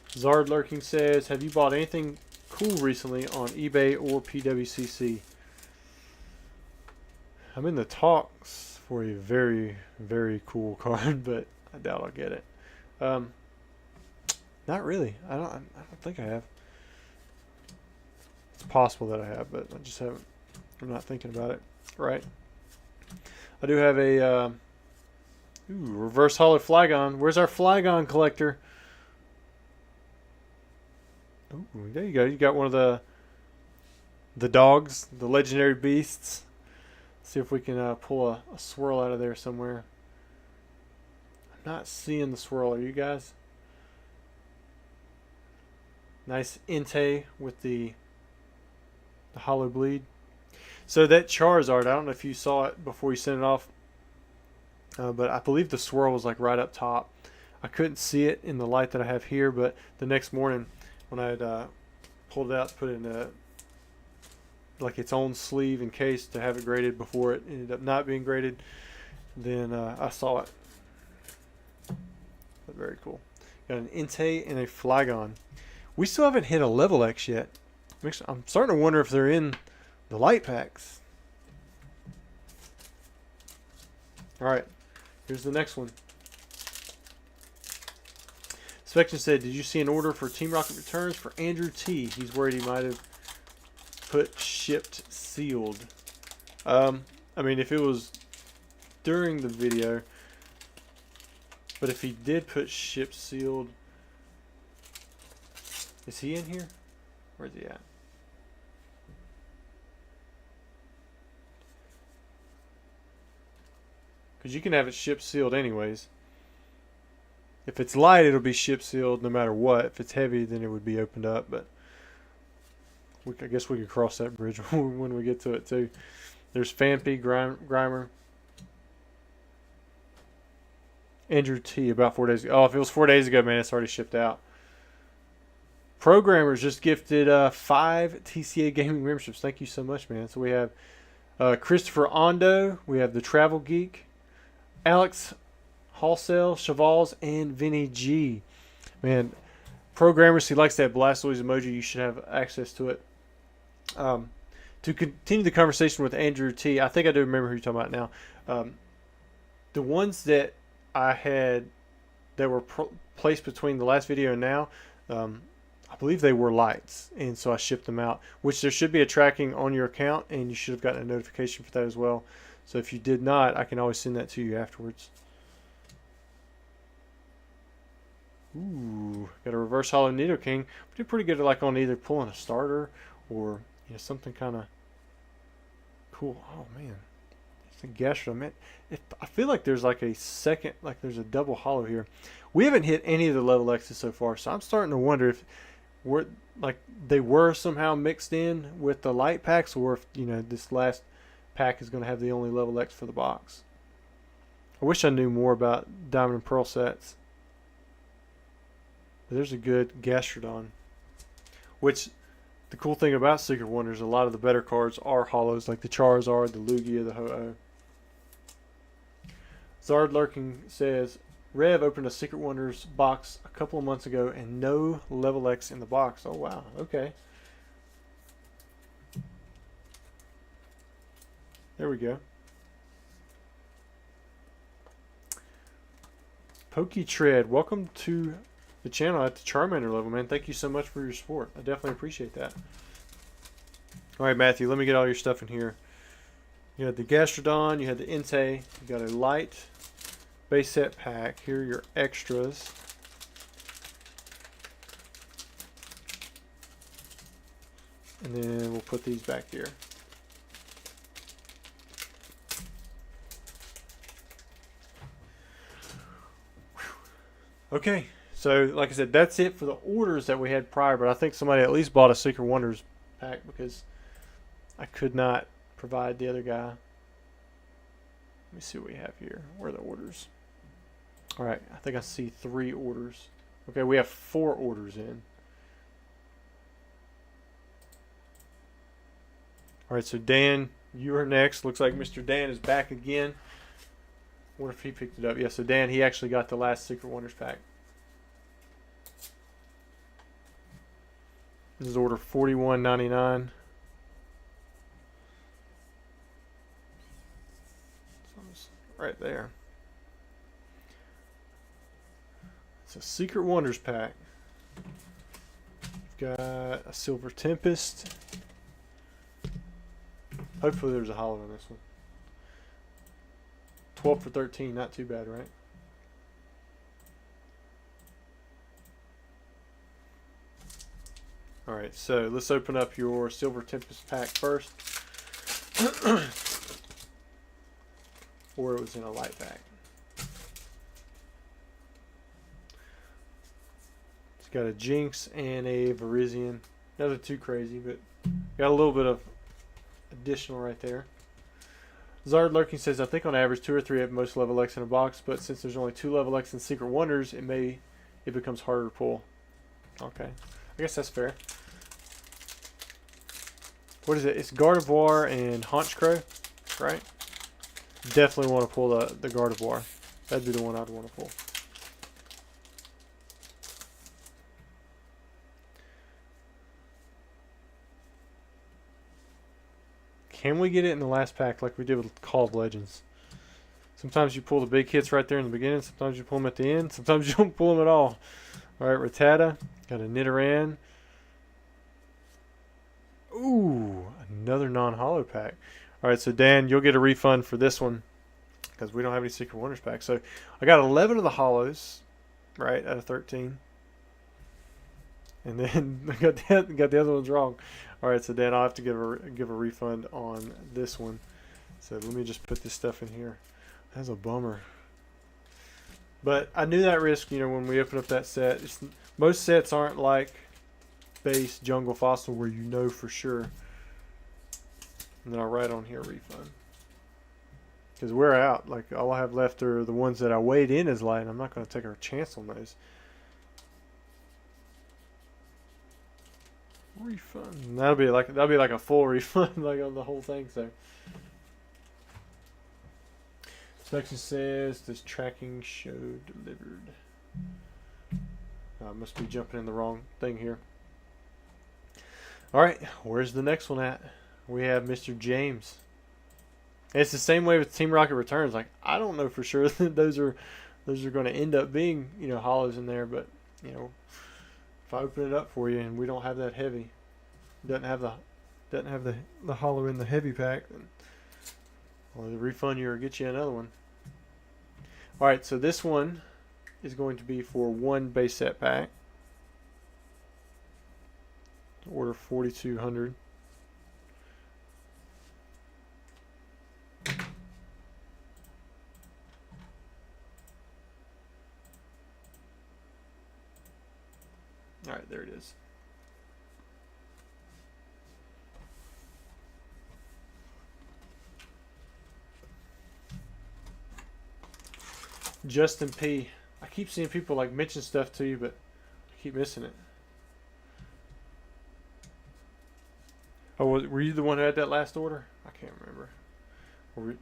[SPEAKER 1] Zard Lurking says, have you bought anything cool recently on eBay or PWCC? I'm in the talks for a very, very cool card, but I doubt I'll get it. Not really. I don't think I have. It's possible that I have, but I just haven't. I'm not thinking about it. Right. I do have a reverse hollow Flygon. Where's our Flygon collector? Ooh, there you go. You got one of the dogs, the legendary beasts. Let's see if we can pull a swirl out of there somewhere. I'm not seeing the swirl. Are you guys? Nice Entei with the hollow bleed. So that Charizard, I don't know if you saw it before you sent it off, but I believe the swirl was like right up top. I couldn't see it in the light that I have here, but the next morning when I had pulled it out to put it in like its own sleeve in case to have it graded before it ended up not being graded, then I saw it. But very cool. Got an Entei and a Flygon. We still haven't hit a level X yet. I'm starting to wonder if they're in the light packs. All right, here's the next one. Spection said, did you see an order for Team Rocket Returns for Andrew T? He's worried he might have put shipped sealed. I mean, if it was during the video, but if he did put shipped sealed, is he in here? Where's he at? Because you can have it shipped sealed anyways. If it's light, it'll be ship sealed no matter what. If it's heavy, then it would be opened up. But I guess we could cross that bridge when we get to it too. There's Fampy, Grimer, Andrew T. About 4 days ago. Oh, if it was 4 days ago, man, it's already shipped out. Programmers just gifted 5 TCA Gaming memberships. Thank you so much, man. So we have Christopher Ondo. We have the Travel Geek, Alex Halsell, Chavals, and Vinny G. Man, Programmers, he likes that Blastoise emoji. You should have access to it. To continue the conversation with Andrew T, I think I do remember who you're talking about now. The ones that I had that were placed between the last video and now, I believe they were lights, and so I shipped them out, which there should be a tracking on your account, and you should have gotten a notification for that as well. So if you did not, I can always send that to you afterwards. Ooh, got a reverse hollow Nidoking. We did pretty good like on either pulling a starter or something kind of cool. Oh man, it's a Gastro, man. I feel like there's like a second, like there's a double hollow here. We haven't hit any of the level X's so far, so I'm starting to wonder if they were somehow mixed in with the light packs, or if this last pack is going to have the only level X for the box. I wish I knew more about Diamond and Pearl sets. But there's a good Gastrodon, which the cool thing about Secret Wonders, a lot of the better cards are hollows, like the Charizard, the Lugia, the Ho-Oh. Zard Lurking says, Rev opened a Secret Wonders box a couple of months ago and no level X in the box. Oh wow, okay. There we go. PokeTread, welcome to the channel at the Charmander level, man. Thank you so much for your support. I definitely appreciate that. Alright, Matthew, let me get all your stuff in here. You had the Gastrodon, you had the Entei, you got a light base set pack. Here are your extras. And then we'll put these back here. Okay, so like I said, that's it for the orders that we had prior, but I think somebody at least bought a Secret Wonders pack because I could not provide the other guy. Let me see what we have here. Where are the orders? Alright, I think I see 3 orders. Okay, we have 4 orders in. Alright, so Dan, you are next. Looks like Mr. Dan is back again. Wonder if he picked it up. Yeah, so Dan, he actually got the last Secret Wonders pack. This is order 41.99. Right there. It's a Secret Wonders pack. We've got a Silver Tempest. Hopefully there's a hollow in this one. 12 for 13, not too bad, right? Alright, so let's open up your Silver Tempest pack first. Or it was in a light pack. It's got a Jinx and a Virizion. Nothing too crazy, but got a little bit of additional right there. Zard Lurking says, I think on average 2 or 3 at most level X in a box, but since there's only 2 level X in Secret Wonders, it becomes harder to pull. Okay, I guess that's fair. What is it? It's Gardevoir and Honchkrow, right? Definitely want to pull the Gardevoir. That'd be the one I'd want to pull. Can we get it in the last pack like we did with Call of Legends? Sometimes you pull the big hits right there in the beginning. Sometimes you pull them at the end. Sometimes you don't pull them at all. Alright, Rattata. Got a Nidoran. Ooh, another non-hollow pack. Alright, so Dan, you'll get a refund for this one because we don't have any Secret Wonders packs. So I got 11 of the hollows, right, out of 13. And then I got the other ones wrong. Alright, so Dan, I'll have to give a refund on this one. So let me just put this stuff in here. That's a bummer. But I knew that risk, you know, when we opened up that set. Most sets aren't like base jungle fossil where you know for sure. And then I'll write on here refund. Because we're out. Like, all I have left are the ones that I weighed in as light. And I'm not going to take a chance on those. Refund. And that'll be like a full refund, like on the whole thing. So, section says, does tracking show delivered? I must be jumping in the wrong thing here. All right, where's the next one at? We have Mr. James. And it's the same way with Team Rocket Returns. Like, I don't know for sure that those are going to end up being, you know, hollows in there, but you know, if I open it up for you and we don't have that heavy, doesn't have the hollow in the heavy pack, then I'll either refund you or get you another one. All right, so this one is going to be for one base set pack. Order 4,200. All right, there it is. Justin P. I keep seeing people like mention stuff to you, but I keep missing it. Oh, were you the one who had that last order? I can't remember.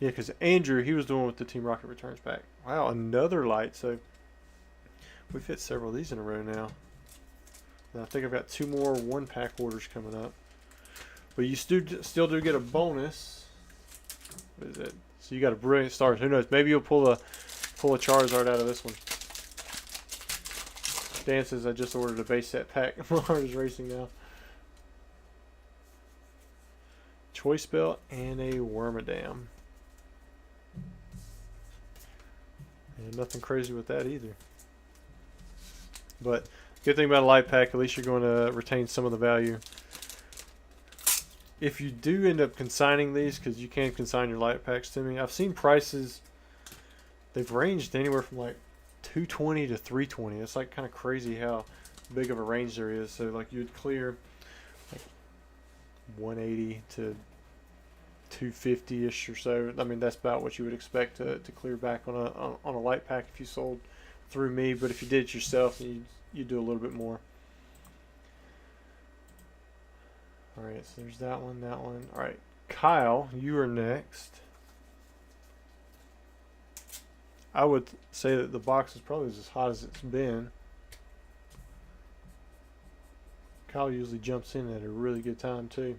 [SPEAKER 1] Yeah, because Andrew, he was the one with the Team Rocket Returns pack. Wow, another light. So we've hit several of these in a row now. And I think I've got 2 more 1-pack orders coming up. But you still do get a bonus. What is it? So you got a brilliant start. Who knows? Maybe you'll pull a Charizard out of this one. Dan says I just ordered a base set pack. My heart is racing now. Choice Belt and a Wormadam. And nothing crazy with that either. But good thing about a light pack, at least you're going to retain some of the value. If you do end up consigning these, because you can consign your light packs to me, I've seen prices, they've ranged anywhere from like $220 to $320. It's like kind of crazy how big of a range there is. So like you'd clear like 180 to 250-ish or so. I mean, that's about what you would expect to clear back on a light pack if you sold through me. But if you did it yourself, you'd do a little bit more. All right, so there's that one, that one. All right, Kyle, you are next. I would say that the box is probably as hot as it's been. Kyle usually jumps in at a really good time too.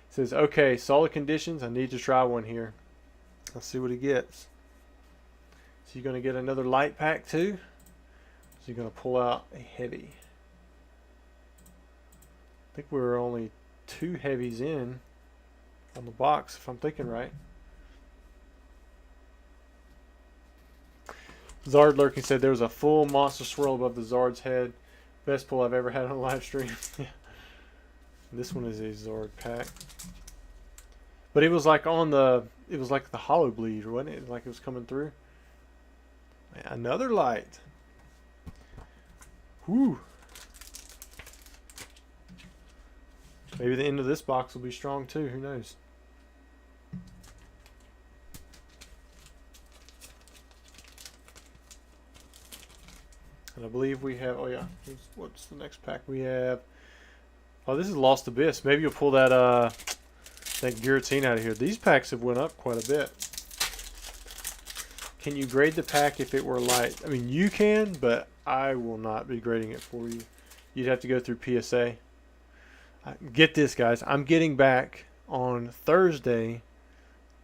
[SPEAKER 1] Says, okay, solid conditions. I need to try one here. Let's see what he gets. So you're going to get another light pack too. So you're going to pull out a heavy. I think we were only 2 heavies in on the box, if I'm thinking right. Zard Lurking said there was a full monster swirl above the Zard's head. Best pull I've ever had on a live stream. This one is a Zard pack. But it was like it was like the hollow bleed, wasn't it? Like it was coming through. Another light. Whew. Maybe the end of this box will be strong too. Who knows? And I believe we have, oh yeah, what's the next pack we have? Oh, this is Lost Abyss. Maybe you'll pull that guillotine out of here. These packs have went up quite a bit. Can you grade the pack if it were light? I mean, you can, but I will not be grading it for you. You'd have to go through PSA. Get this, guys. I'm getting back on Thursday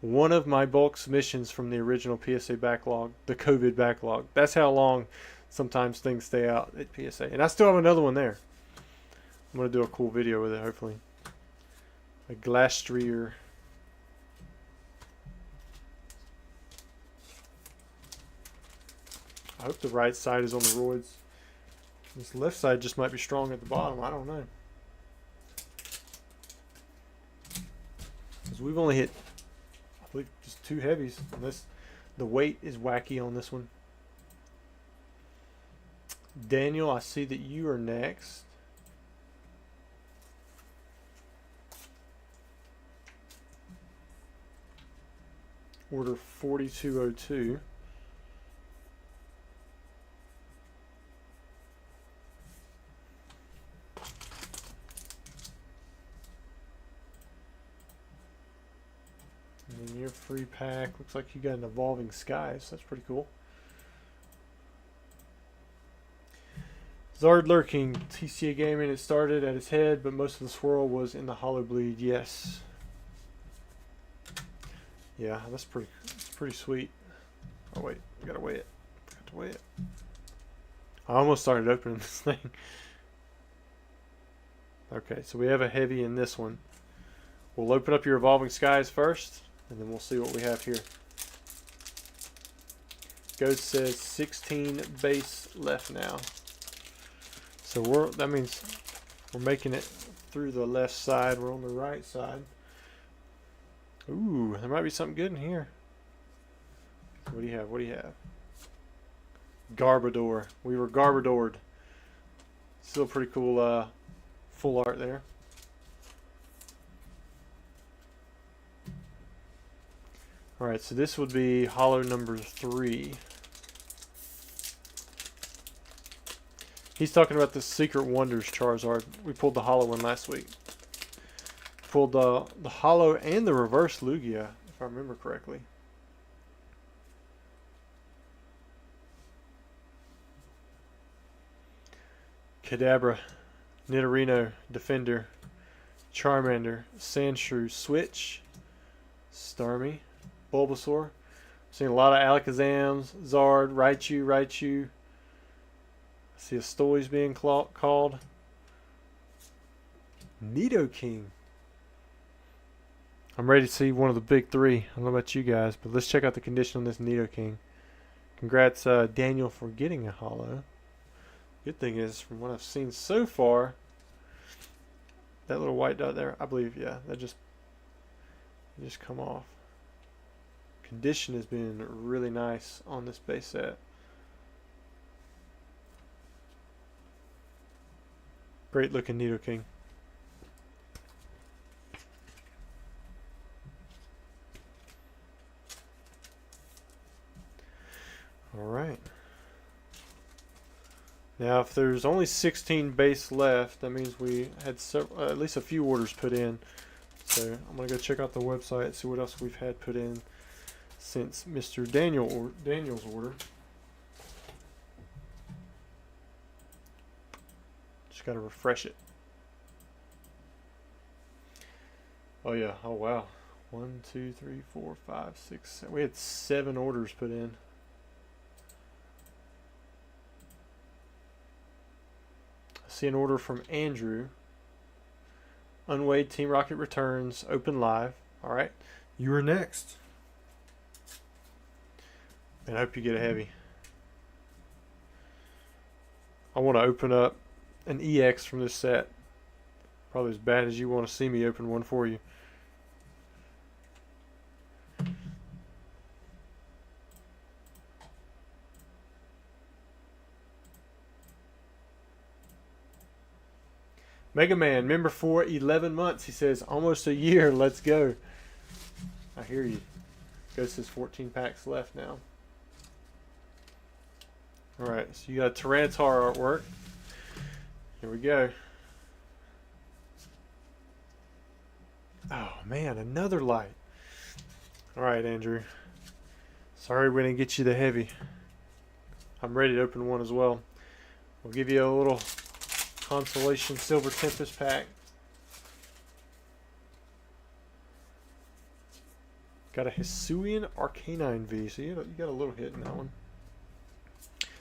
[SPEAKER 1] one of my bulk submissions from the original PSA backlog, the COVID backlog. That's how long sometimes things stay out at PSA. And I still have another one there. I'm going to do a cool video with it, hopefully. A Glastrier. I hope the right side is on the roids. This left side just might be strong at the bottom. I don't know. Because we've only hit, I believe, just 2 heavies. And the weight is wacky on this one. Daniel, I see that you are next. Order 4202. And then your free pack, looks like you got an Evolving Skies. That's pretty cool. Zard Lurking, TCA Gaming, it started at his head, but most of the swirl was in the hollow bleed. Yes. Yeah, that's pretty sweet. Oh wait, we gotta weigh it. Got to weigh it. I almost started opening this thing. Okay, so we have a heavy in this one. We'll open up your Evolving Skies first, and then we'll see what we have here. Ghost says 16 base left now. So that means we're making it through the left side. We're on the right side. Ooh, there might be something good in here. What do you have? What do you have? Garbodor. We were Garbadored. Still pretty cool full art there. Alright, so this would be hollow number 3. He's talking about the Secret Wonders Charizard. We pulled the hollow one last week. Pulled the hollow and the reverse Lugia, if I remember correctly. Kadabra, Nidorino, Defender, Charmander, Sandshrew, Switch, Starmie, Bulbasaur. Seeing a lot of Alakazams, Zard, Raichu. I see a Stoy's being called. Nidoking. I'm ready to see one of the big 3. I don't know about you guys, but let's check out the condition on this Nidoking. Congrats, Daniel, for getting a hollow. Good thing is, from what I've seen so far, that little white dot there, I believe, yeah, that just come off. Condition has been really nice on this base set. Great looking Nidoking. All right. Now, if there's only 16 base left, that means we had at least a few orders put in. So I'm gonna go check out the website, see what else we've had put in since Mr. Daniel's order. Just gotta refresh it. Oh yeah. Oh wow. 1, 2, 3, 4, 5, 6, 7. We had 7 orders put in. See an order from Andrew. Unweighed Team Rocket returns. Open live. Alright. You are next. And I hope you get a heavy. I want to open up an EX from this set. Probably as bad as you want to see me open one for you. Mega Man, member for 11 months. He says, almost a year. Let's go. I hear you. Ghost says 14 packs left now. Alright, so you got a Tyranitar artwork. Here we go. Oh, man, another light. Alright, Andrew. Sorry we didn't get you the heavy. I'm ready to open one as well. We'll give you a little Consolation Silver Tempest pack. Got a Hisuian Arcanine V, so you got a little hit in that one.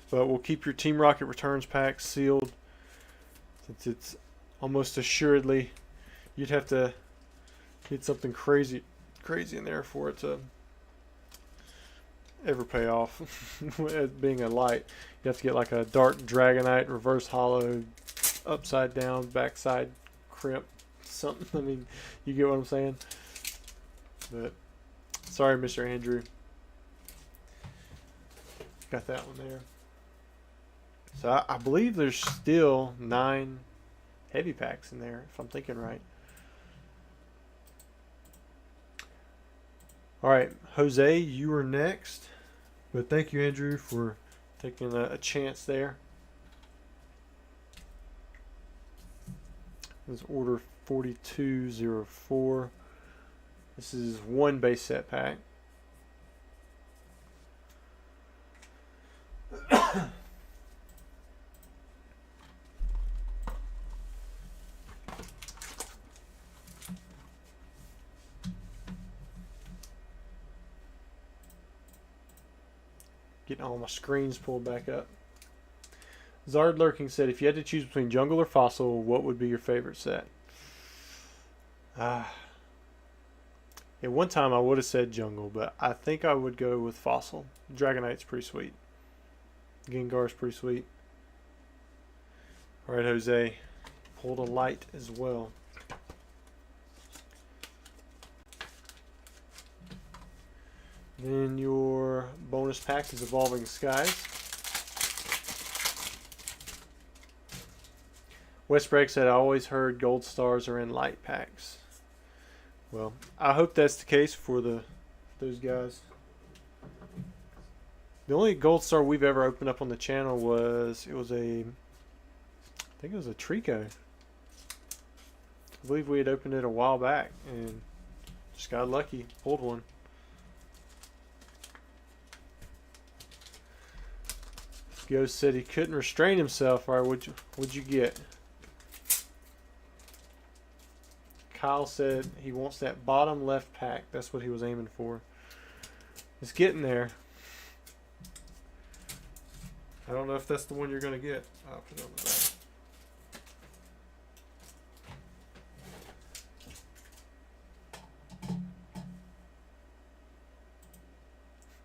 [SPEAKER 1] But we'll keep your Team Rocket Returns pack sealed, since it's almost assuredly you'd have to get something crazy in there for it to ever pay off. Being a light, you have to get like a Dark Dragonite, Reverse Hollow, upside down, backside crimp, something. I mean, you get what I'm saying. But sorry, Mr. Andrew. Got that one there. So I believe there's still 9 heavy packs in there, if I'm thinking right. All right, Jose, you are next. But thank you, Andrew, for taking a chance there. This is order 4204. This is 1 base set pack. Getting all my screens pulled back up. Zard Lurking said, if you had to choose between Jungle or Fossil, what would be your favorite set? At one time I would have said Jungle, but I think I would go with Fossil. Dragonite's pretty sweet. Gengar's pretty sweet. Alright, Jose. Pulled a light as well. Then your bonus pack is Evolving Skies. Westbreak said, I always heard gold stars are in light packs. Well, I hope that's the case for those guys. The only gold star we've ever opened up on the channel was, I think it was a Trico. I believe we had opened it a while back and just got lucky, pulled one. Ghost said he couldn't restrain himself. All right, what'd you get? Kyle said he wants that bottom left pack. That's what he was aiming for. It's getting there. I don't know if that's the one you're going to get. I'll put it on the back.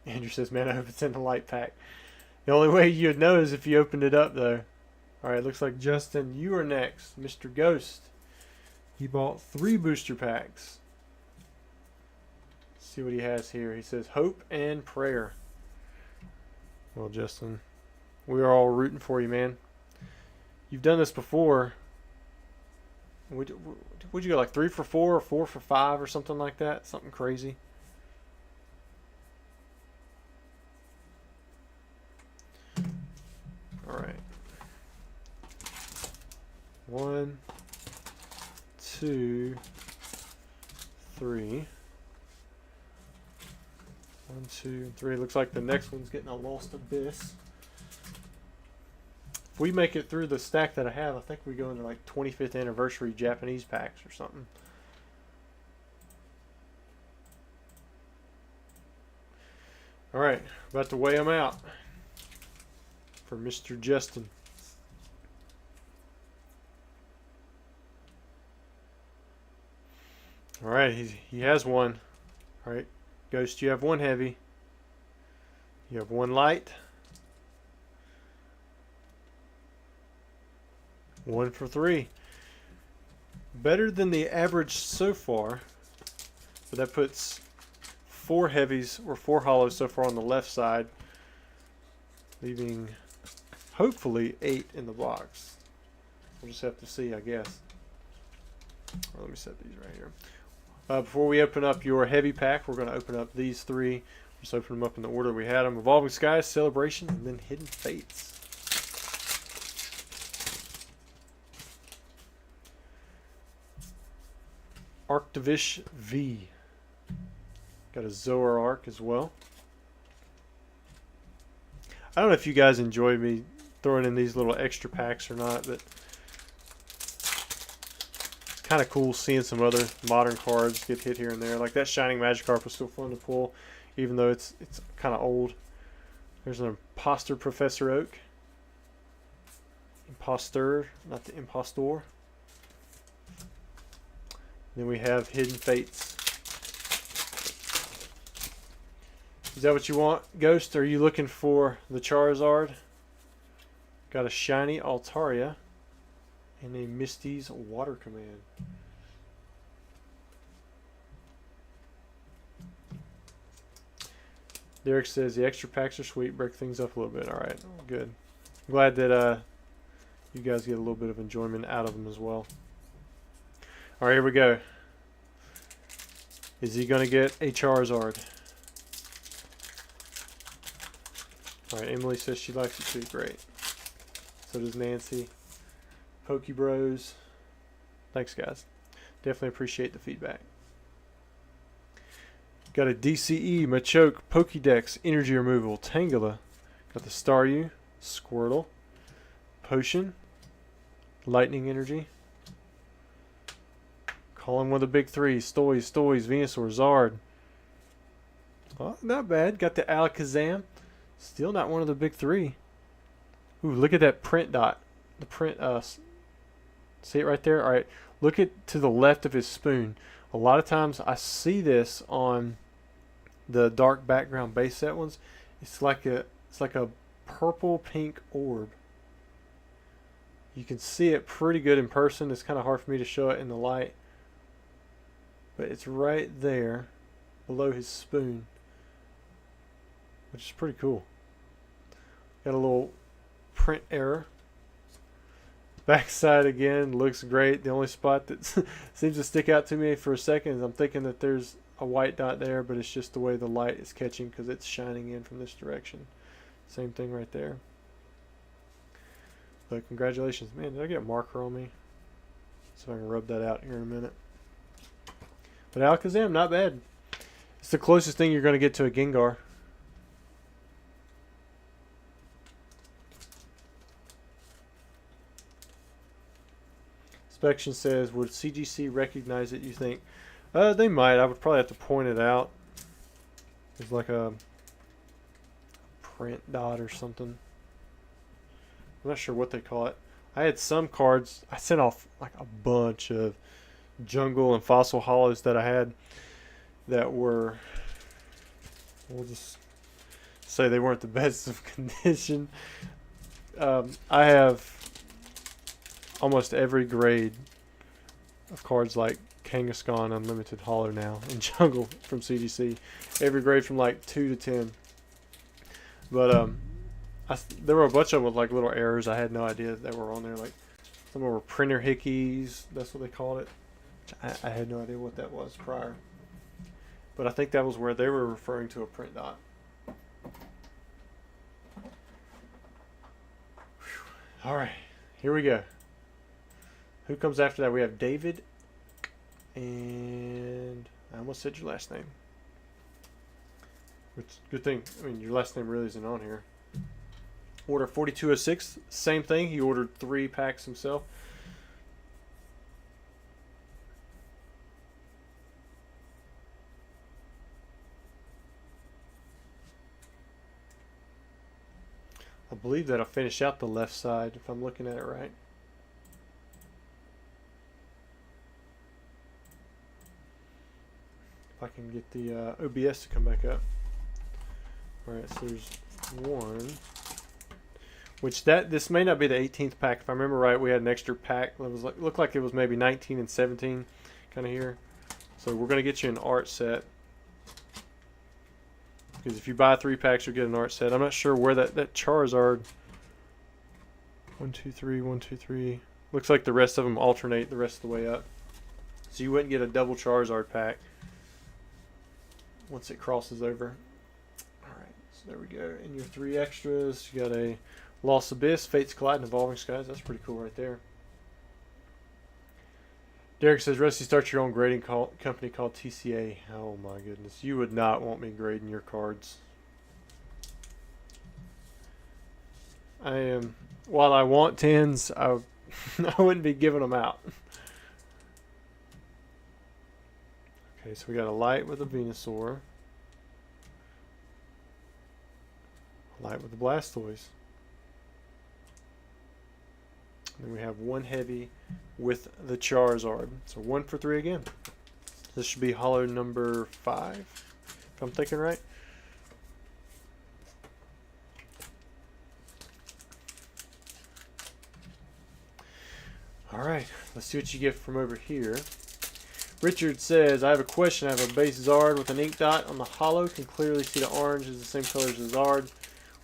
[SPEAKER 1] Andrew says, man, I hope it's in the light pack. The only way you'd know is if you opened it up, though. Alright, looks like Justin, you are next. Mr. Ghost. He bought 3 booster packs. Let's see what he has here. He says, hope and prayer. Well, Justin, we are all rooting for you, man. You've done this before. Would you go like 3 for 4 or 4 for 5 or something like that? Something crazy. All right. 1, 2, 3. 1, 2, 3. Looks like the next one's getting a Lost Abyss. If we make it through the stack that I have, I think we go into like 25th anniversary Japanese packs or something. All right, about to weigh them out for Mr. Justin. All right, he has one. All right, Ghost, you have 1 heavy. You have 1 light. 1 for 3. Better than the average so far, but that puts 4 heavies or 4 hollows so far on the left side, leaving hopefully 8 in the box. We'll just have to see, I guess. Or let me set these right here. Before we open up your heavy pack, we're going to open up these 3. Just open them up in the order we had them. Evolving Skies, Celebration, and then Hidden Fates. Arctivish V. Got a Zoroark as well. I don't know if you guys enjoy me throwing in these little extra packs or not, but it's kind of cool seeing some other modern cards get hit here and there. Like that Shining Magikarp was still fun to pull, even though it's kind of old. There's an Imposter Professor Oak. Impostor, not the Impostor. Then we have Hidden Fates. Is that what you want, Ghost? Are you looking for the Charizard? Got a shiny Altaria and a Misty's Water Command. Derek says the extra packs are sweet. Break things up a little bit. All right, good. glad that you guys get a little bit of enjoyment out of them as well. All right, here we go. Is he going to get a Charizard? All right, Emily says she likes it too. Great. So does Nancy. Pokey Bros. Thanks, guys. Definitely appreciate the feedback. Got a DCE, Machoke, Pokédex, Energy Removal, Tangela. Got the Staryu, Squirtle, Potion, Lightning Energy. Calling one of the big three. Stoys, Venusaur, Zard. Oh, not bad. Got the Alakazam. Still not one of the big three. Ooh, look at that print dot. The print, see it right there? Alright, look at to the left of his spoon. A lot of times I see this on the dark background base set ones. It's like a purple pink orb. You can see it pretty good in person. It's kind of hard for me to show it in the light. But it's right there below his spoon, which is pretty cool. Got a little print error. Backside again looks great. The only spot that seems to stick out to me for a second is I'm thinking that there's a white dot there, but it's just the way the light is catching because it's shining in from this direction. Same thing right there. But congratulations. Man, did I get a marker on me? See if I can rub that out here in a minute. But Alakazam, not bad. It's the closest thing you're going to get to a Gengar. Inspection says, would CGC recognize it, you think? They might. I would probably have to point it out. There's like a print dot or something. I'm not sure what they call it. I had some cards. I sent off like a bunch of jungle and fossil hollows that I had that were, we'll just say they weren't the best of condition. I have almost every grade of cards like Kangaskhan Unlimited Hollow now in jungle from CDC. Every grade from like 2 to 10. But there were a bunch of them with like little errors. I had no idea that they were on there. Like some of them were printer hickeys. That's what they called it. I had no idea what that was prior. But I think that was where they were referring to a print dot. Whew. All right, here we go. Who comes after that? We have David, and I almost said your last name. Which, good thing. I mean, your last name really isn't on here. Order 4206, same thing. He ordered 3 packs himself. I believe that'll finish out the left side if I'm looking at it right. If I can get the OBS to come back up. Alright, so there's 1. Which this may not be the 18th pack. If I remember right, we had an extra pack that was looked like it was maybe 19 and 17 kind of here. So we're going to get you an art set. Because if you buy 3 packs, you'll get an art set. I'm not sure where that Charizard. 1, 2, 3, 1, 2, 3. Looks like the rest of them alternate the rest of the way up. So you wouldn't get a double Charizard pack once it crosses over. Alright, so there we go. And your 3 extras. You got a Lost Abyss, Fates Collide, and Evolving Skies. That's pretty cool right there. Derek says, Rusty, start your own grading company called TCA. Oh my goodness. You would not want me grading your cards. While I want 10s, I wouldn't be giving them out. Okay, so we got a light with a Venusaur. A light with the Blastoise. Then we have 1 heavy with the Charizard. So 1 for 3 again. This should be hollow number 5, if I'm thinking right. Alright, let's see what you get from over here. Richard says, I have a question. I have a base Zard with an ink dot on the hollow. Can clearly see the orange is the same color as the Zard.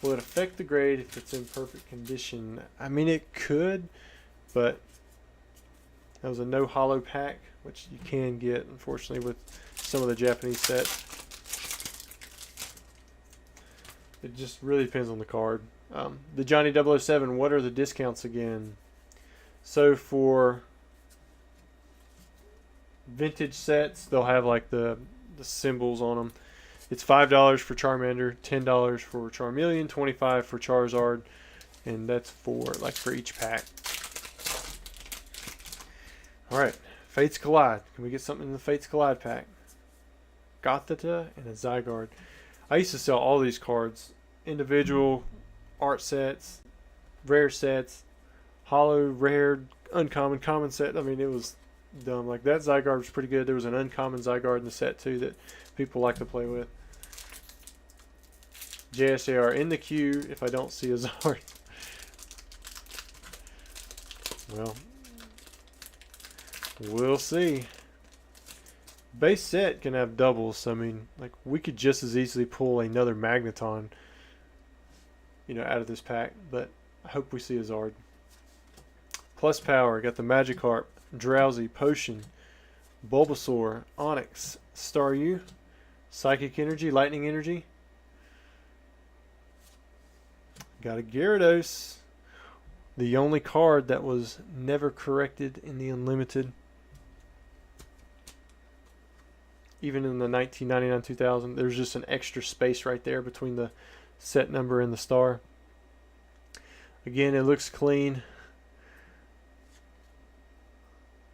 [SPEAKER 1] Will it affect the grade if it's in perfect condition? I mean, it could, but that was a no hollow pack, which you can get, unfortunately, with some of the Japanese sets. It just really depends on the card. The Johnny 007, what are the discounts again? So for vintage sets, they'll have like the symbols on them. It's $5 for Charmander, $10 for Charmeleon, $25 for Charizard, and that's for each pack. All right, Fates Collide. Can we get something in the Fates Collide pack? Gothita and a Zygarde. I used to sell all these cards, individual art sets, rare sets, hollow, rare, uncommon, common set. I mean, it was dumb. Like that Zygarde was pretty good. There was an uncommon Zygarde in the set too that people like to play with. JSAR in the queue if I don't see a Zard. Well, we'll see. Base set can have doubles, so I mean, like we could just as easily pull another Magneton, out of this pack, but I hope we see a Zard. Plus power, got the Magikarp, Drowsy, Potion, Bulbasaur, Onix, Staryu, Psychic Energy, Lightning Energy. Got a Gyarados, the only card that was never corrected in the Unlimited. Even in the 1999-2000, there's just an extra space right there between the set number and the star. Again, it looks clean.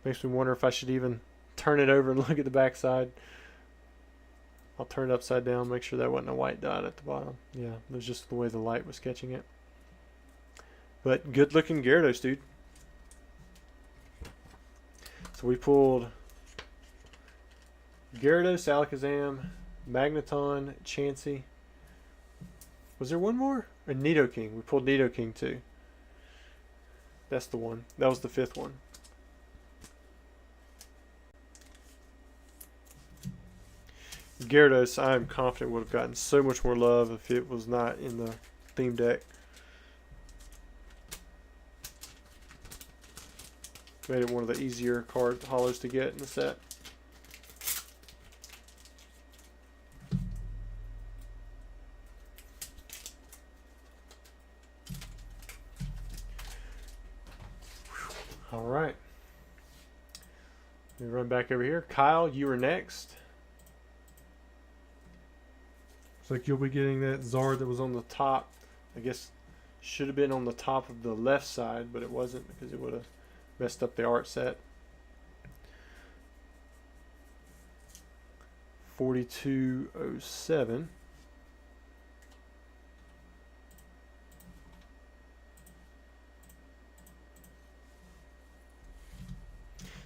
[SPEAKER 1] Makes me wonder if I should even turn it over and look at the back side. I'll turn it upside down, make sure that wasn't a white dot at the bottom. Yeah, it was just the way the light was catching it. But good looking Gyarados, dude. So we pulled Gyarados, Alakazam, Magneton, Chansey. Was there one more? Or Nidoking. We pulled Nidoking too. That's the one. That was the fifth one. Gyarados, I am confident would have gotten so much more love if it was not in the theme deck. Made it one of the easier card hollows to get in the set. All right. Let me run back over here. Kyle, you were next. Looks like you'll be getting that Zard that was on the top. I guess should have been on the top of the left side, but it wasn't because it would have messed up the art set. 4207.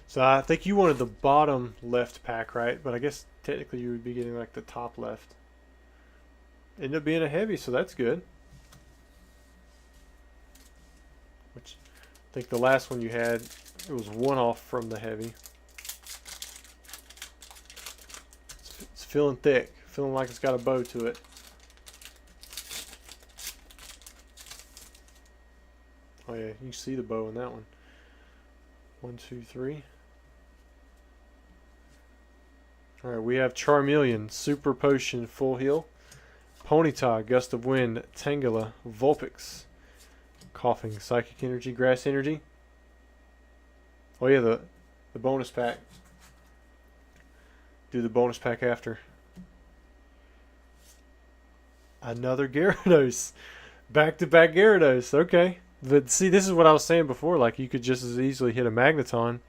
[SPEAKER 1] So I think you wanted the bottom left pack, right? But I guess technically you would be getting like the top left. Ended up being a heavy, so that's good. Which I think the last one you had, it was one off from the heavy. It's feeling thick, feeling like it's got a bow to it. Oh yeah, you can see the bow in that one. 1, 2, 3. Alright, we have Charmeleon, Super Potion, Full Heal. Ponyta, Gust of Wind, Tangela, Vulpix, Coughing, Psychic Energy, Grass Energy. Oh yeah, the bonus pack. Do the bonus pack after. Another Gyarados. Back-to-back Gyarados. Okay. But see, this is what I was saying before. Like, you could just as easily hit a Magneton.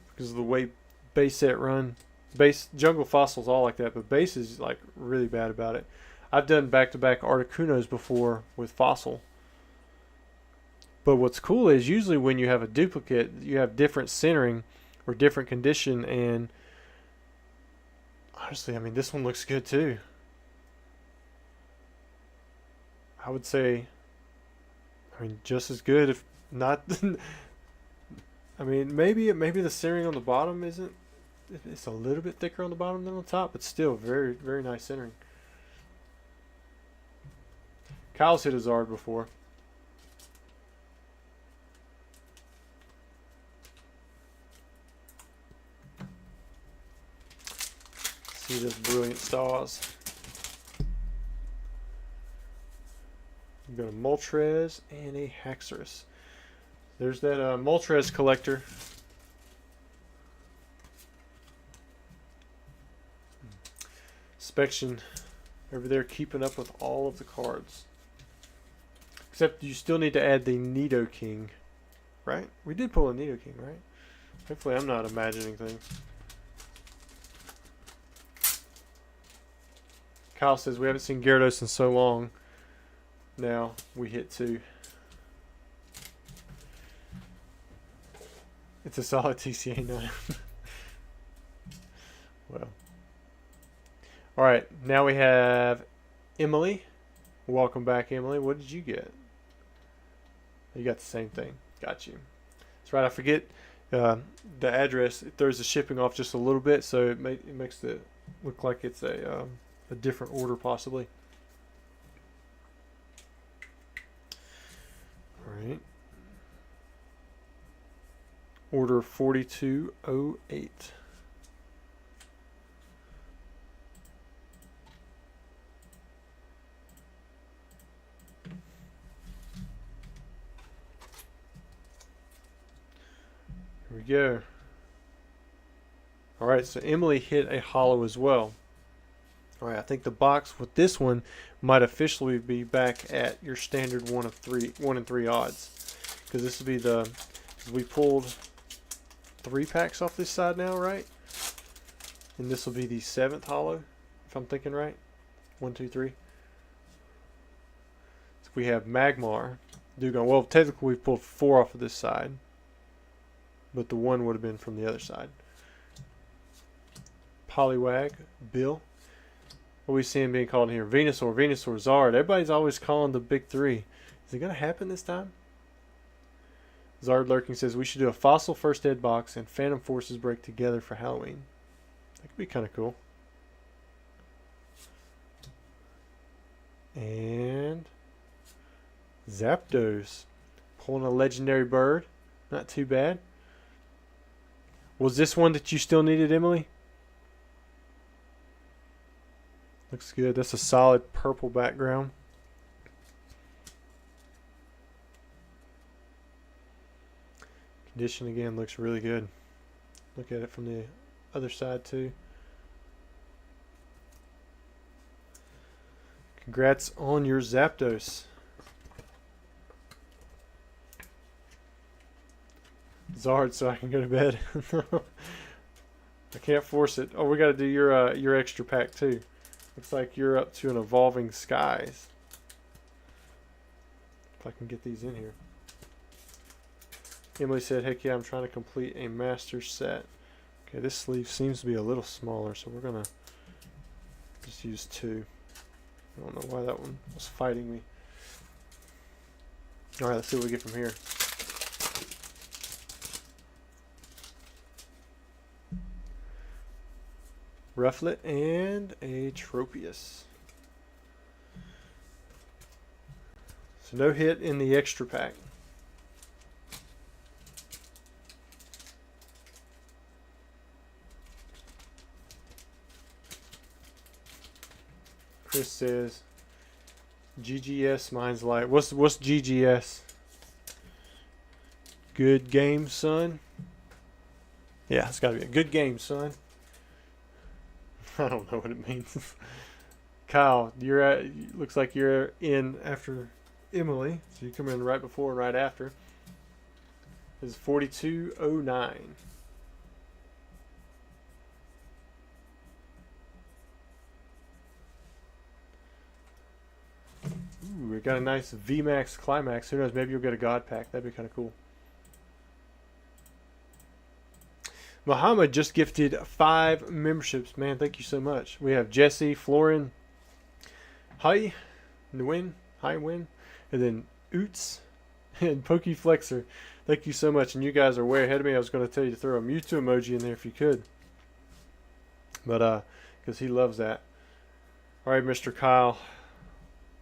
[SPEAKER 1] Because of the way base set run. Base Jungle Fossils all like that, but base is like really bad about it. I've done back-to-back Articunos before with Fossil. But what's cool is usually when you have a duplicate, you have different centering or different condition, and honestly, I mean, this one looks good too. I would say, I mean, just as good, if not. I mean, maybe the centering on the bottom isn't. It's a little bit thicker on the bottom than on top, but still very, very nice centering. Kyle's hit a Zard before. See this brilliant stars. We've got a Moltres and a Haxorus. There's that Moltres collector. Inspection over there, keeping up with all of the cards. Except you still need to add the Nidoking, right? We did pull a Nidoking, right? Hopefully I'm not imagining things. Kyle says we haven't seen Gyarados in so long. Now we hit 2. It's a solid TCA 9. Well. Alright, now we have Emily. Welcome back, Emily. What did you get? You got the same thing. Got you. That's right, I forget the address. It throws the shipping off just a little bit, so it makes it look like it's a different order possibly. Alright. Order 4208. Here we go. Alright, so Emily hit a hollow as well. Alright, I think the box with this one might officially be back at your standard 1 in 3 odds. Because this will be the, we pulled 3 packs off this side now, right? And this will be the 7th hollow, if I'm thinking right. 1, 2, 3. So we have Magmar, Dugong. Well, technically we pulled 4 off of this side, but the 1 would have been from the other side. Poliwag, Bill. What are we seeing being called here? Venusaur, Zard. Everybody's always calling the big 3. Is it going to happen this time? Zard Lurking says we should do a Fossil First Ed box and Phantom Forces break together for Halloween. That could be kind of cool. And Zapdos. Pulling a legendary bird. Not too bad. Was this one that you still needed, Emily? Looks good. That's a solid purple background. Condition again looks really good. Look at it from the other side too. Congrats on your Zapdos. Zard, so I can go to bed. I can't force it. Oh, we got to do your extra pack too. Looks like you're up to an Evolving Skies. If I can get these in here. Emily said, heck yeah, I'm trying to complete a master set. Okay, this sleeve seems to be a little smaller, so we're going to just use 2. I don't know why that one was fighting me. Alright, let's see what we get from here. Rufflet and a Tropius. So no hit in the extra pack. Chris says GGS mine's light. What's GGS? Good game, son. Yeah, it's gotta be a good game, son. I don't know what it means. Kyle, looks like you're in after Emily. So you come in right before and right after. This is 4209. Ooh, we got a nice VMAX Climax. Who knows, maybe you'll get a God Pack. That'd be kind of cool. Muhammad just gifted 5 memberships. Man, thank you so much. We have Jesse, Florin, Hi, Nguyen, and then Oots and Pokeflexer. Thank you so much. And you guys are way ahead of me. I was going to tell you to throw a Mewtwo emoji in there if you could. But, because he loves that. All right, Mr. Kyle.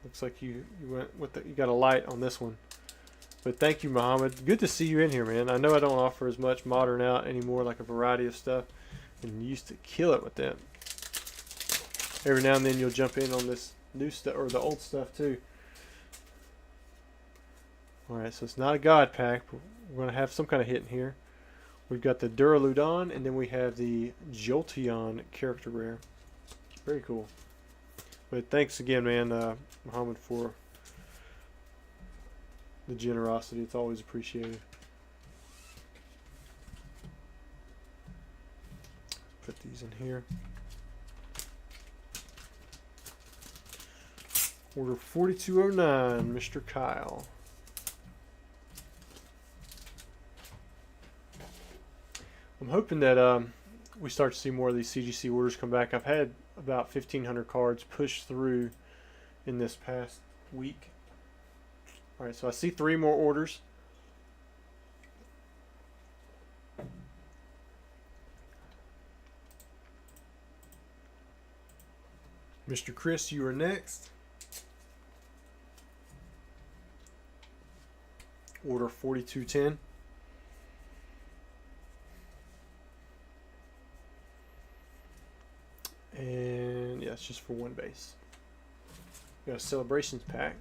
[SPEAKER 1] Looks like you went with you got a light on this one. But thank you, Muhammad. Good to see you in here, man. I know I don't offer as much modern out anymore, like a variety of stuff, and you used to kill it with them. Every now and then you'll jump in on this new stuff or the old stuff too. All right, so it's not a God pack, but we're gonna have some kind of hit in here. We've got the Duraludon, and then we have the Jolteon character rare. Very cool. But thanks again, man, Muhammad, for the generosity. It's always appreciated. Put these in here. Order 4209, Mr. Kyle. I'm hoping that we start to see more of these CGC orders come back. I've had about 1,500 cards pushed through in this past week. All right, so I see 3 more orders. Mr. Chris, you are next. Order 4210. And yeah, it's just for 1 base. We got a celebrations pack.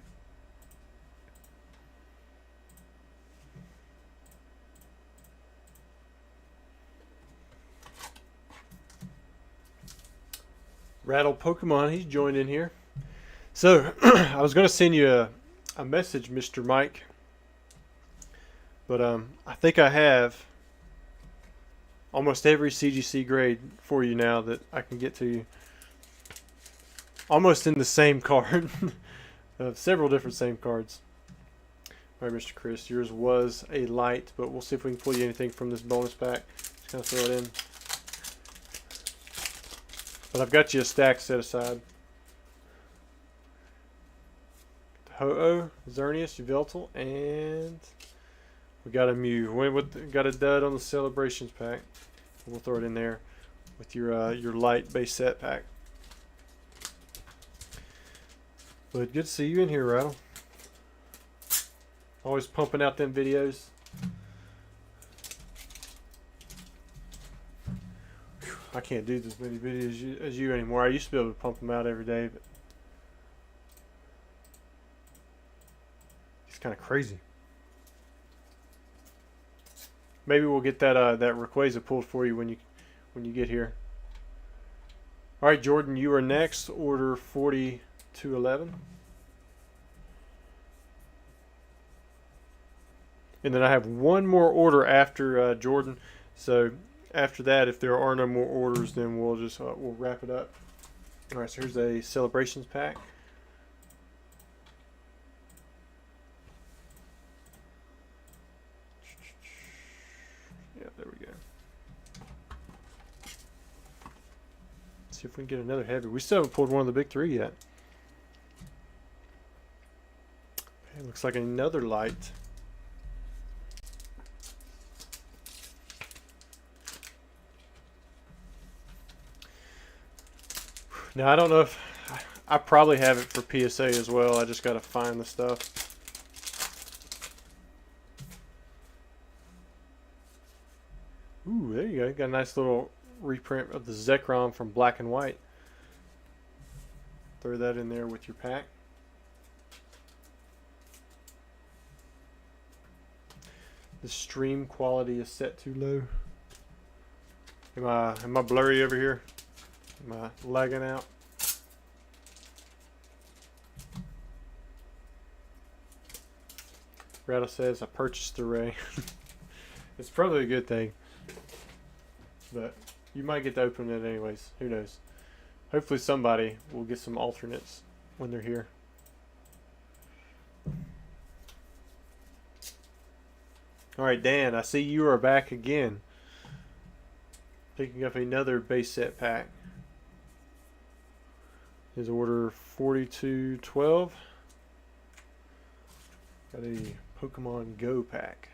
[SPEAKER 1] Rattle Pokemon, he's joined in here. So I was going to send you a message, Mr. Mike, but I think I have almost every CGC grade for you now that I can get to you. Almost in the same card. Several different same cards. All right, Mr. Chris, yours was a light, but we'll see if we can pull you anything from this bonus pack. Just kind of throw it in. But I've got you a stack set aside. Ho-Oh, Xerneas, Yveltal, and we got a Mew. Got a dud on the celebrations pack. We'll throw it in there with your light base set pack. But good to see you in here, Rattle. Always pumping out them videos. Whew, I can't do as many videos as you anymore. I used to be able to pump them out every day, but it's kind of crazy. Maybe we'll get that that Rayquaza pulled for you when you get here. All right, Jordan, you are next. Order 4211. And then I have one more order after Jordan. So after that, if there are no more orders, then we'll just we'll wrap it up. All right, so here's a celebrations pack. Yeah, there we go. Let's see if we can get another heavy. We still haven't pulled one of the big 3 yet. Okay, looks like another light. Now, I don't know if I probably have it for PSA as well. I just got to find the stuff. Ooh, there you go. Got a nice little reprint of the Zekrom from Black and White. Throw that in there with your pack. The stream quality is set too low. Am I blurry over here? Am I lagging out? Rattle says I purchased the Ray. It's probably a good thing, but you might get to open it anyways. Who knows? Hopefully somebody will get some alternates when they're here. All right, Dan, I see you are back again. Picking up another base set pack. Is order 4212. Got a Pokemon Go pack.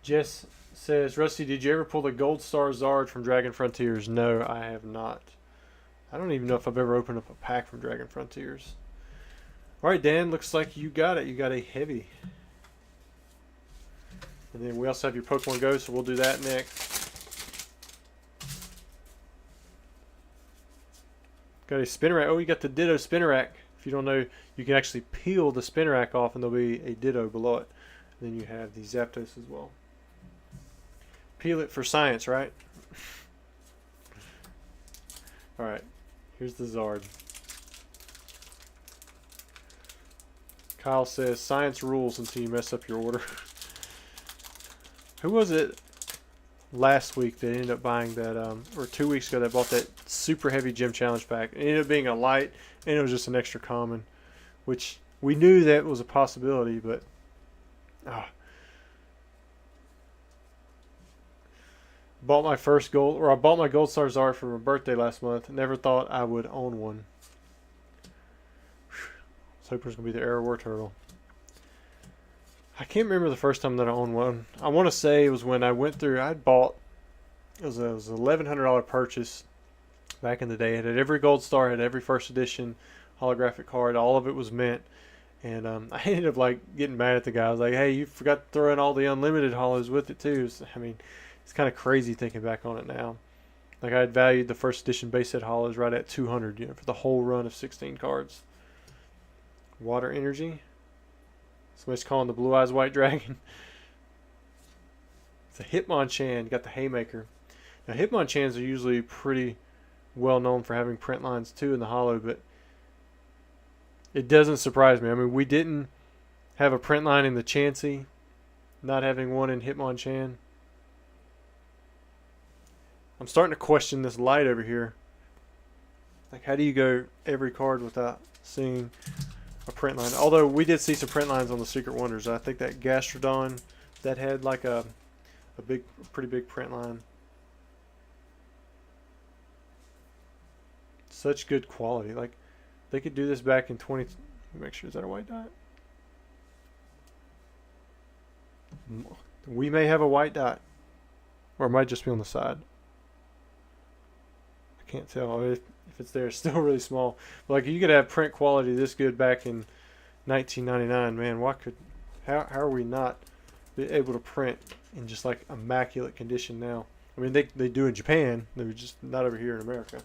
[SPEAKER 1] Jess says, Rusty, did you ever pull the Gold Star Zard from Dragon Frontiers? No, I have not. I don't even know if I've ever opened up a pack from Dragon Frontiers. Alright, Dan, looks like you got it. You got a heavy. And then we also have your Pokemon Go, so we'll do that next. Got a Spinarak. Oh, you got the Ditto Spinarak. If you don't know, you can actually peel the Spinarak off and there'll be a Ditto below it. And then you have the Zapdos as well. Peel it for science, right? Alright, here's the Zard. Kyle says, science rules until you mess up your order. Who was it last week that ended up buying that, or 2 weeks ago that bought that super heavy gym challenge pack? It ended up being a light, and it was just an extra common, which we knew that was a possibility, but bought my first gold, or I bought my Gold Star Zard for my birthday last month. Never thought I would own one. I was hoping it was going to be the Arrow War Turtle. I can't remember the first time that I owned one. I want to say it was when I went through, I'd bought, it was an $1,100 purchase back in the day. It had every Gold Star, had every first edition holographic card. All of it was mint. And I ended up like getting mad at the guy. I was like, hey, you forgot to throw in all the unlimited holos with it too. I mean, it's kind of crazy thinking back on it now. Like I had valued the first edition base set holos right at 200, you know, for the whole run of 16 cards. Water Energy. Somebody's calling the Blue Eyes White Dragon. It's a Hitmonchan. Got the Haymaker. Now Hitmonchans are usually pretty well known for having print lines too in the holo, but it doesn't surprise me. I mean, we didn't have a print line in the Chansey, not having one in Hitmonchan. I'm starting to question this light over here. Like, how do you go every card without seeing a print line? Although we did see some print lines on the Secret Wonders. I think that Gastrodon that had like a pretty big print line. Such good quality. Like they could do this back in 20. Make sure, is that a white dot? We may have a white dot, or it might just be on the side. I can't tell if it's there. It's still really small. But like you could have print quality this good back in 1999. Man, how are we not able to print in just like immaculate condition now? I mean, they do in Japan. They're just not over here in America.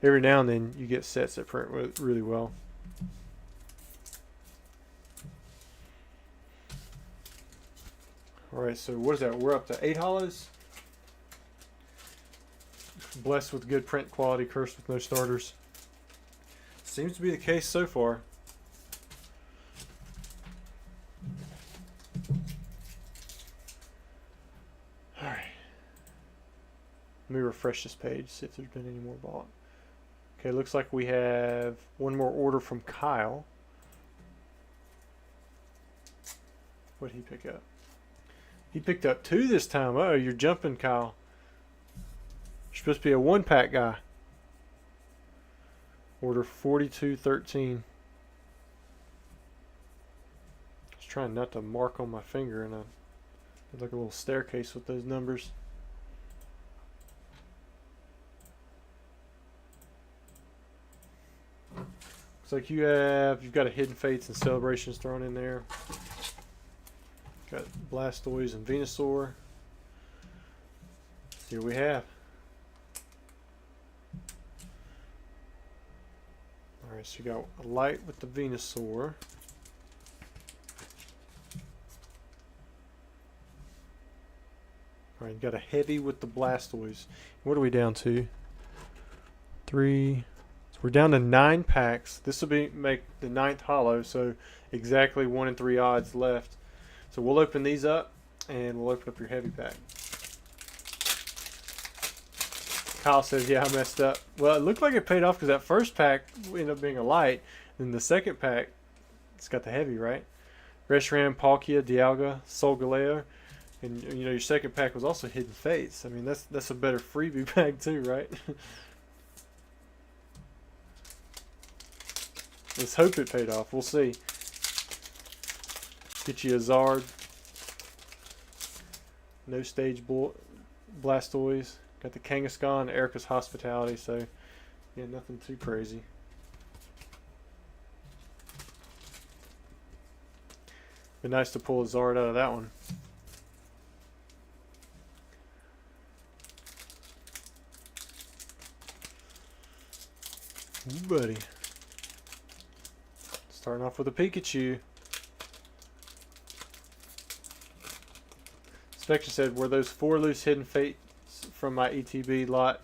[SPEAKER 1] Every now and then you get sets that print really well. Alright, so what is that? We're up to 8 holos. Blessed with good print quality, cursed with no starters. Seems to be the case so far. Alright. Let me refresh this page, see if there's been any more bought. Okay, looks like we have one more order from Kyle. What did he pick up? He picked up 2 this time. Oh, you're jumping, Kyle. You're supposed to be a 1-pack guy. Order 4213. I was trying not to mark on my finger, and I did like a little staircase with those numbers. Looks like you've got a Hidden Fates and Celebrations thrown in there. Got Blastoise and Venusaur. Let's see what we have. Alright, so you got a light with the Venusaur. Alright, you got a heavy with the Blastoise. What are we down to? 3. So we're down to 9 packs. This will make the 9th holo, so exactly 1 in 3 odds left. So we'll open these up, and we'll open up your heavy pack. Kyle says, yeah, I messed up. Well, it looked like it paid off because that first pack ended up being a light. Then the second pack, it's got the heavy, right? Reshiram, Palkia, Dialga, Solgaleo. And, you know, your second pack was also Hidden Fates. I mean, that's a better freebie pack too, right? Let's hope it paid off. We'll see. Get you a Zard. No Stage Blastoise. Got the Kangaskhan, Erica's Hospitality, so yeah, nothing too crazy. Be nice to pull a Zard out of that one. Ooh, buddy. Starting off with a Pikachu. Spectre said, were those 4 loose hidden fates from my ETB lot?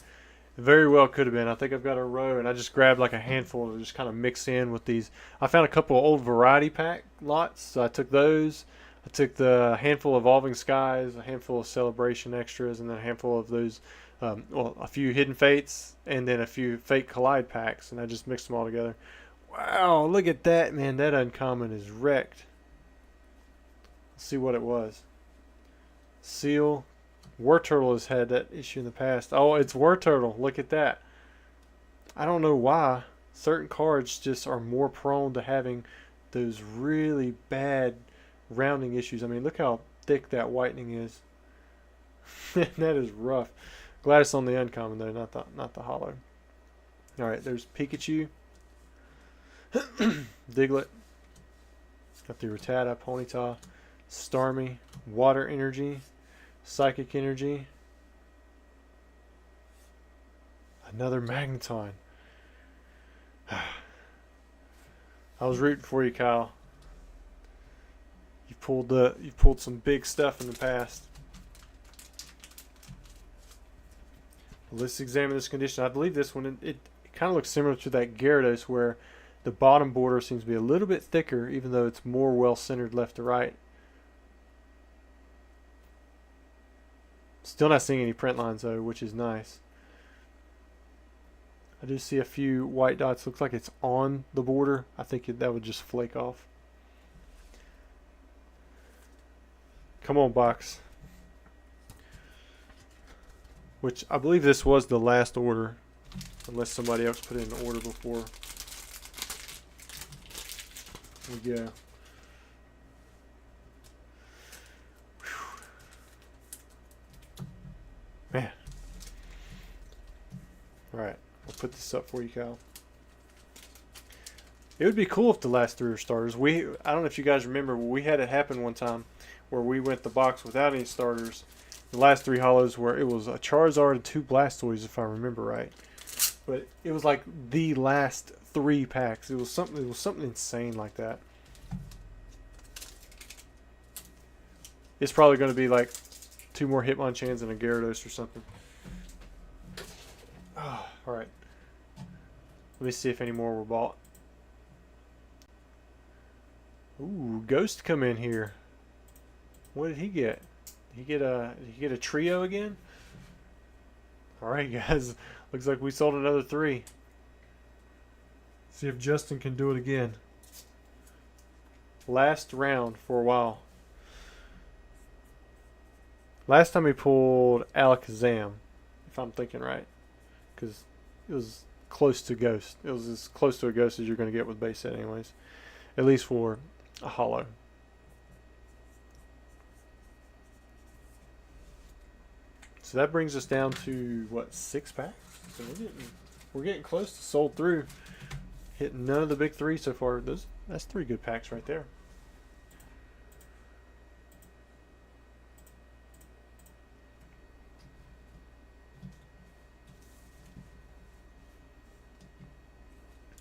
[SPEAKER 1] Very well could have been. I think I've got a row, and I just grabbed like a handful to just kind of mix in with these. I found a couple of old variety pack lots, so I took those. I took the handful of Evolving Skies, a handful of Celebration extras, and then a handful of those, well, a few Hidden Fates, and then a few Fate Collide packs, and I just mixed them all together. Wow, look at that, man. That uncommon is wrecked. Let's see what it was. Seal. Warturtle has had that issue in the past. Oh, it's Warturtle. Look at that. I don't know why. Certain cards just are more prone to having those really bad rounding issues. I mean, look how thick that whitening is. That is rough. Glad it's on the uncommon though, not the hollow. All right, there's Pikachu, Diglett, got the Rattata, Ponyta, Starmie, Water Energy, Psychic Energy, another Magneton. I was rooting for you, Kyle. You pulled some big stuff in the past. Let's examine this condition. I believe this one, it kind of looks similar to that Gyarados, where the bottom border seems to be a little bit thicker, even though it's more well-centered left to right. Still not seeing any print lines, though, which is nice. I do see a few white dots. Looks like it's on the border. I think that would just flake off. Come on, box. Which I believe this was the last order, unless somebody else put in an order before we go. Whew. Man. Alright, I'll put this up for you, Kyle. It would be cool if the last 3 are starters. I don't know if you guys remember, we had it happen one time where we went the box without any starters. The last 3 hollows where it was a Charizard and 2 Blastoise, if I remember right. But it was like the last 3 packs. It was something insane like that. It's probably going to be like 2 more Hitmonchans and a Gyarados or something. Oh, alright. Let me see if any more were bought. Ooh, Ghost come in here. What did he get? Did he get a trio again? Alright, guys. Looks like we sold another 3. See if Justin can do it again. Last round for a while. Last time we pulled Alakazam, if I'm thinking right. Because it was close to Ghost. It was as close to a Ghost as you're going to get with base set anyways. At least for a hollow. So that brings us down to what, 6 packs? So we're getting close to sold through. Hitting none of the big 3 so far. That's 3 good packs right there.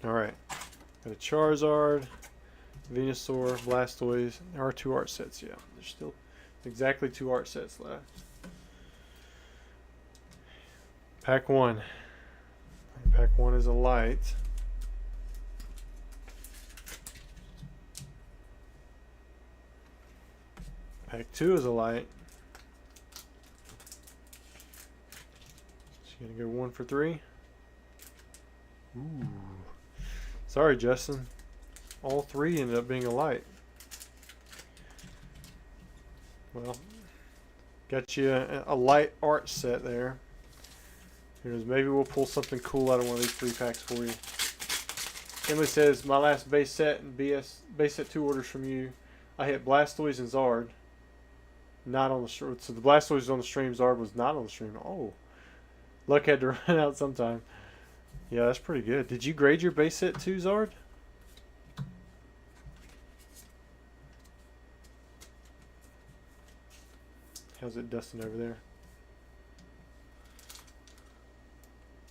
[SPEAKER 1] All right, got a Charizard, Venusaur, Blastoise. There are 2 art sets. Yeah, there's still exactly 2 art sets left. Pack 1. Pack 1 is a light. Pack 2 is a light. She's gonna go 1 for 3. Ooh. Sorry, Justin. All 3 ended up being a light. Well, got you a light art set there. Who knows, maybe we'll pull something cool out of one of these 3 packs for you. Emily says, my last base set and base set 2 orders from you I hit Blastoise and Zard. Not on the stream. So the Blastoise was on the stream. Zard was not on the stream. Oh. Luck had to run out sometime. Yeah, that's pretty good. Did you grade your base set too, Zard? How's it dusting over there?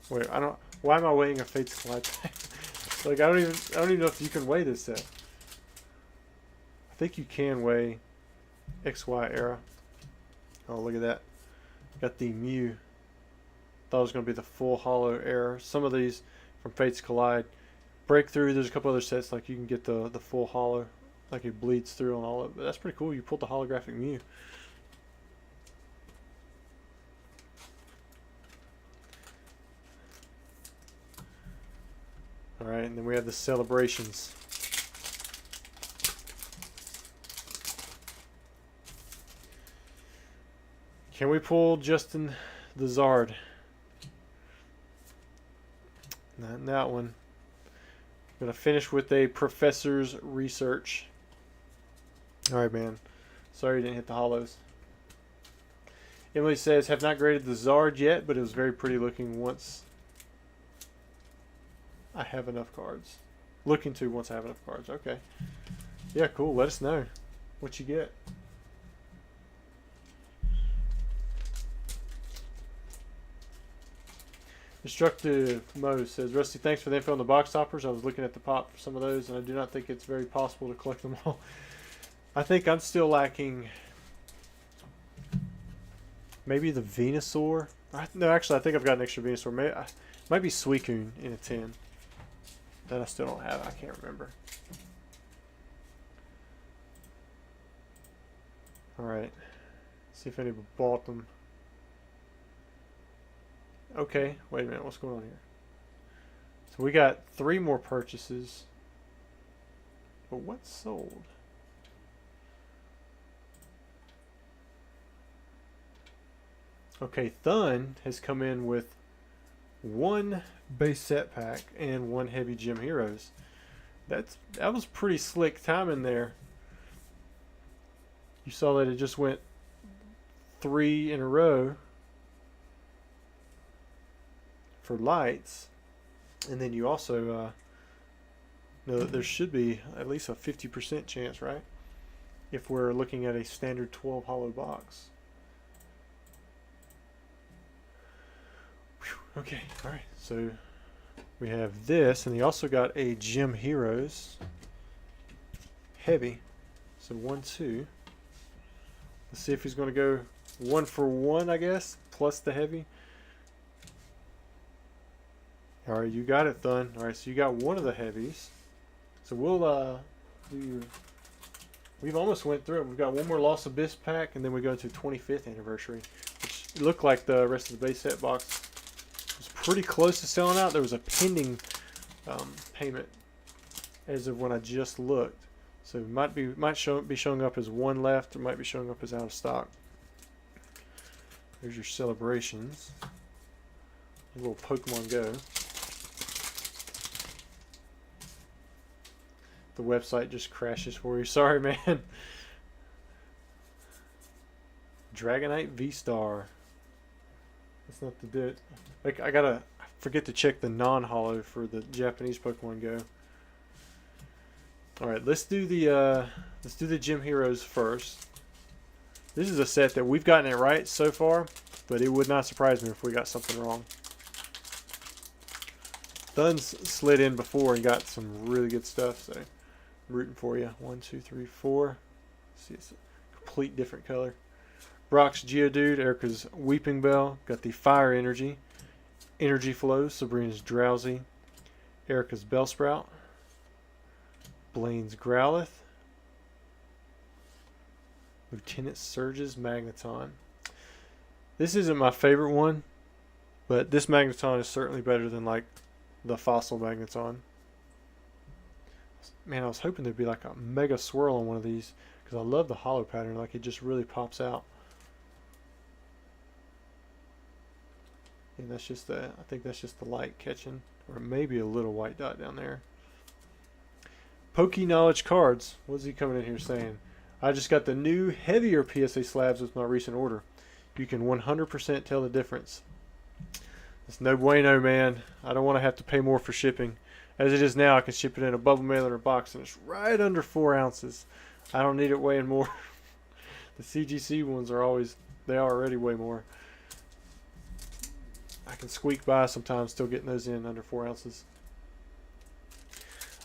[SPEAKER 1] Wait, I don't. Why am I weighing a Fates Collide pack? Like I don't even know if you can weigh this set. I think you can weigh XY era. Oh, look at that. Got the Mew. Thought it was going to be the full hollow era. Some of these from Fates Collide. Breakthrough, there's a couple other sets like you can get the full hollow. Like it bleeds through on all of it. But that's pretty cool. You pulled the holographic Mew. Alright, and then we have the celebrations. Can we pull Justin the Zard? Not in that one. I'm going to finish with a professor's research. Alright, man. Sorry you didn't hit the hollows. Emily says, have not graded the Zard yet, but it was very pretty looking once I have enough cards. Looking to once I have enough cards. Okay. Yeah, cool. Let us know what you get. Destructive Mo says, Rusty, thanks for the info on the box toppers. I was looking at the pop for some of those, and I do not think it's very possible to collect them all. I think I'm still lacking maybe the Venusaur. No, actually, I think I've got an extra Venusaur. Maybe, might be Suicune in a 10. That I still don't have. I can't remember. Alright. See if anybody bought them. Okay, wait a minute. What's going on here? So we got 3 more purchases. But what's sold? Okay, Thun has come in with 1 base set pack and 1 heavy gym heroes. That was pretty slick timing there. You saw that it just went 3 in a row for lights, and then you also know that there should be at least a 50% chance, right? If we're looking at a standard 12 hollow box. Whew, okay, all right. So we have this, and he also got a Gym Heroes heavy. So 1, 2. Let's see if he's going to go 1 for 1, I guess, plus the heavy. All right, you got it, Thun. All right, so you got 1 of the heavies. So we'll we've almost went through it. We've got 1 more Lost Abyss pack, and then we go to 25th anniversary, which looked like the rest of the base set box was pretty close to selling out. There was a pending payment as of when I just looked, so it might be showing up as 1 left, or might be showing up as out of stock. There's your celebrations. A little Pokemon Go. The website just crashes for you. Sorry, man. Dragonite V-Star. That's not the bit. Like, I forget to check the non-holo for the Japanese Pokemon Go. All right, let's do the Gym Heroes first. This is a set that we've gotten it right so far, but it would not surprise me if we got something wrong. Thun's slid in before and got some really good stuff, so I'm rooting for you. 1, 2, 3, 4. See, it's a complete different color. Brock's Geodude, Erica's Weeping Bell, got the Fire Energy, Energy Flow, Sabrina's Drowsy, Erica's Bellsprout, Blaine's Growlithe, Lieutenant Surge's Magneton. This isn't my favorite one, but this Magneton is certainly better than like the Fossil Magneton. Man, I was hoping there'd be like a mega swirl on one of these, because I love the hollow pattern. Like, it just really pops out. And that's just I think that's just the light catching, or maybe a little white dot down there. Poke Knowledge cards. What's he coming in here saying? I just got the new heavier PSA slabs with my recent order. You can 100% tell the difference. It's no bueno, man. I don't want to have to pay more for shipping. As it is now, I can ship it in a bubble mailer box, and it's right under 4 ounces. I don't need it weighing more. The CGC ones are always, they already weigh more. I can squeak by sometimes still getting those in under 4 ounces.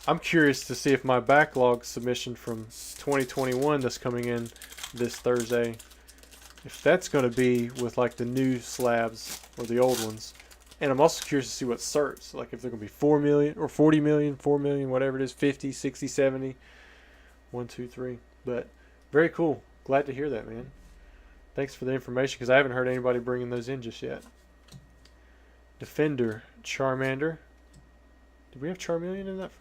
[SPEAKER 1] I'm curious to see if my backlog submission from 2021 that's coming in this Thursday, if that's going to be with like the new slabs or the old ones. And I'm also curious to see what certs, like if they're going to be 4 million or 40 million, 4 million, whatever it is, 50, 60, 70, 1, 2, 3. But very cool. Glad to hear that, man. Thanks for the information, because I haven't heard anybody bringing those in just yet. Defender, Charmander. Did we have Charmeleon in that?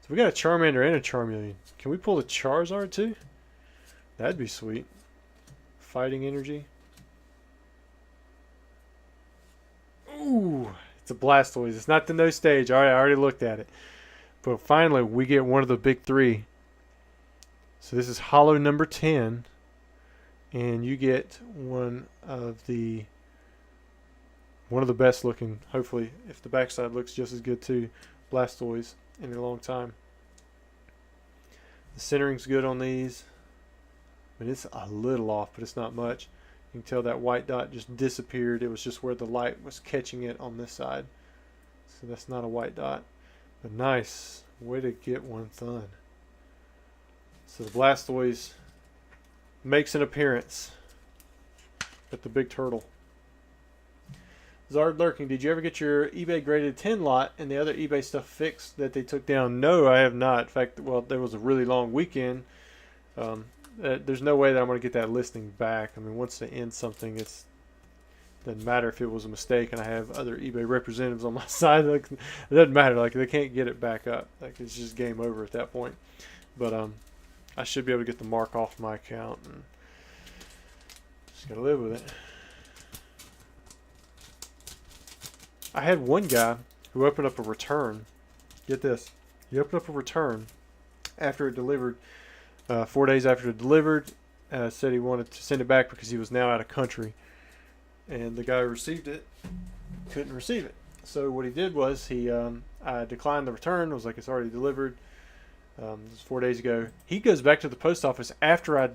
[SPEAKER 1] So we got a Charmander and a Charmeleon. Can we pull the Charizard too? That'd be sweet. Fighting Energy. Ooh, it's a Blastoise. It's not the no stage. All right, I already looked at it. But finally, we get one of the big three. So this is hollow number 10. And you get one of the best looking, hopefully, if the backside looks just as good too, Blastoise in a long time. The centering's good on these. I mean, it's a little off, but it's not much. You can tell that white dot just disappeared. It was just where the light was catching it on this side. So that's not a white dot. But nice. Way to get one done. So the Blastoise makes an appearance at the big turtle. Zard Lurking, did you ever get your eBay graded 10 lot and the other eBay stuff fixed that they took down? No, I have not. In fact, well, there was a really long weekend. There's no way that I'm going to get that listing back. I mean, once they end something, it doesn't matter if it was a mistake and I have other eBay representatives on my side. Like, it doesn't matter. Like, they can't get it back up. Like, it's just game over at that point. But I should be able to get the mark off my account, and just got to live with it. I had one guy who opened up a return. Get this. He opened up a return after it delivered. 4 days after it delivered, said he wanted to send it back because he was now out of country. And the guy who received it couldn't receive it. So what he did was I declined the return. I was like, it's already delivered. This was 4 days ago. He goes back to the post office after I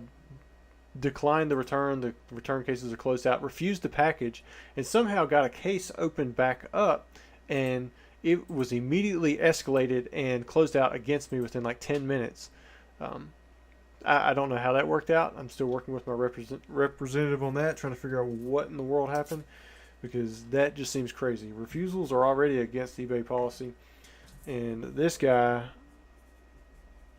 [SPEAKER 1] declined the return. The return cases are closed out. Refused the package, and somehow got a case opened back up, and it was immediately escalated and closed out against me within like 10 minutes. I don't know how that worked out. I'm still working with my representative on that, trying to figure out what in the world happened, because that just seems crazy. Refusals are already against eBay policy, and this guy,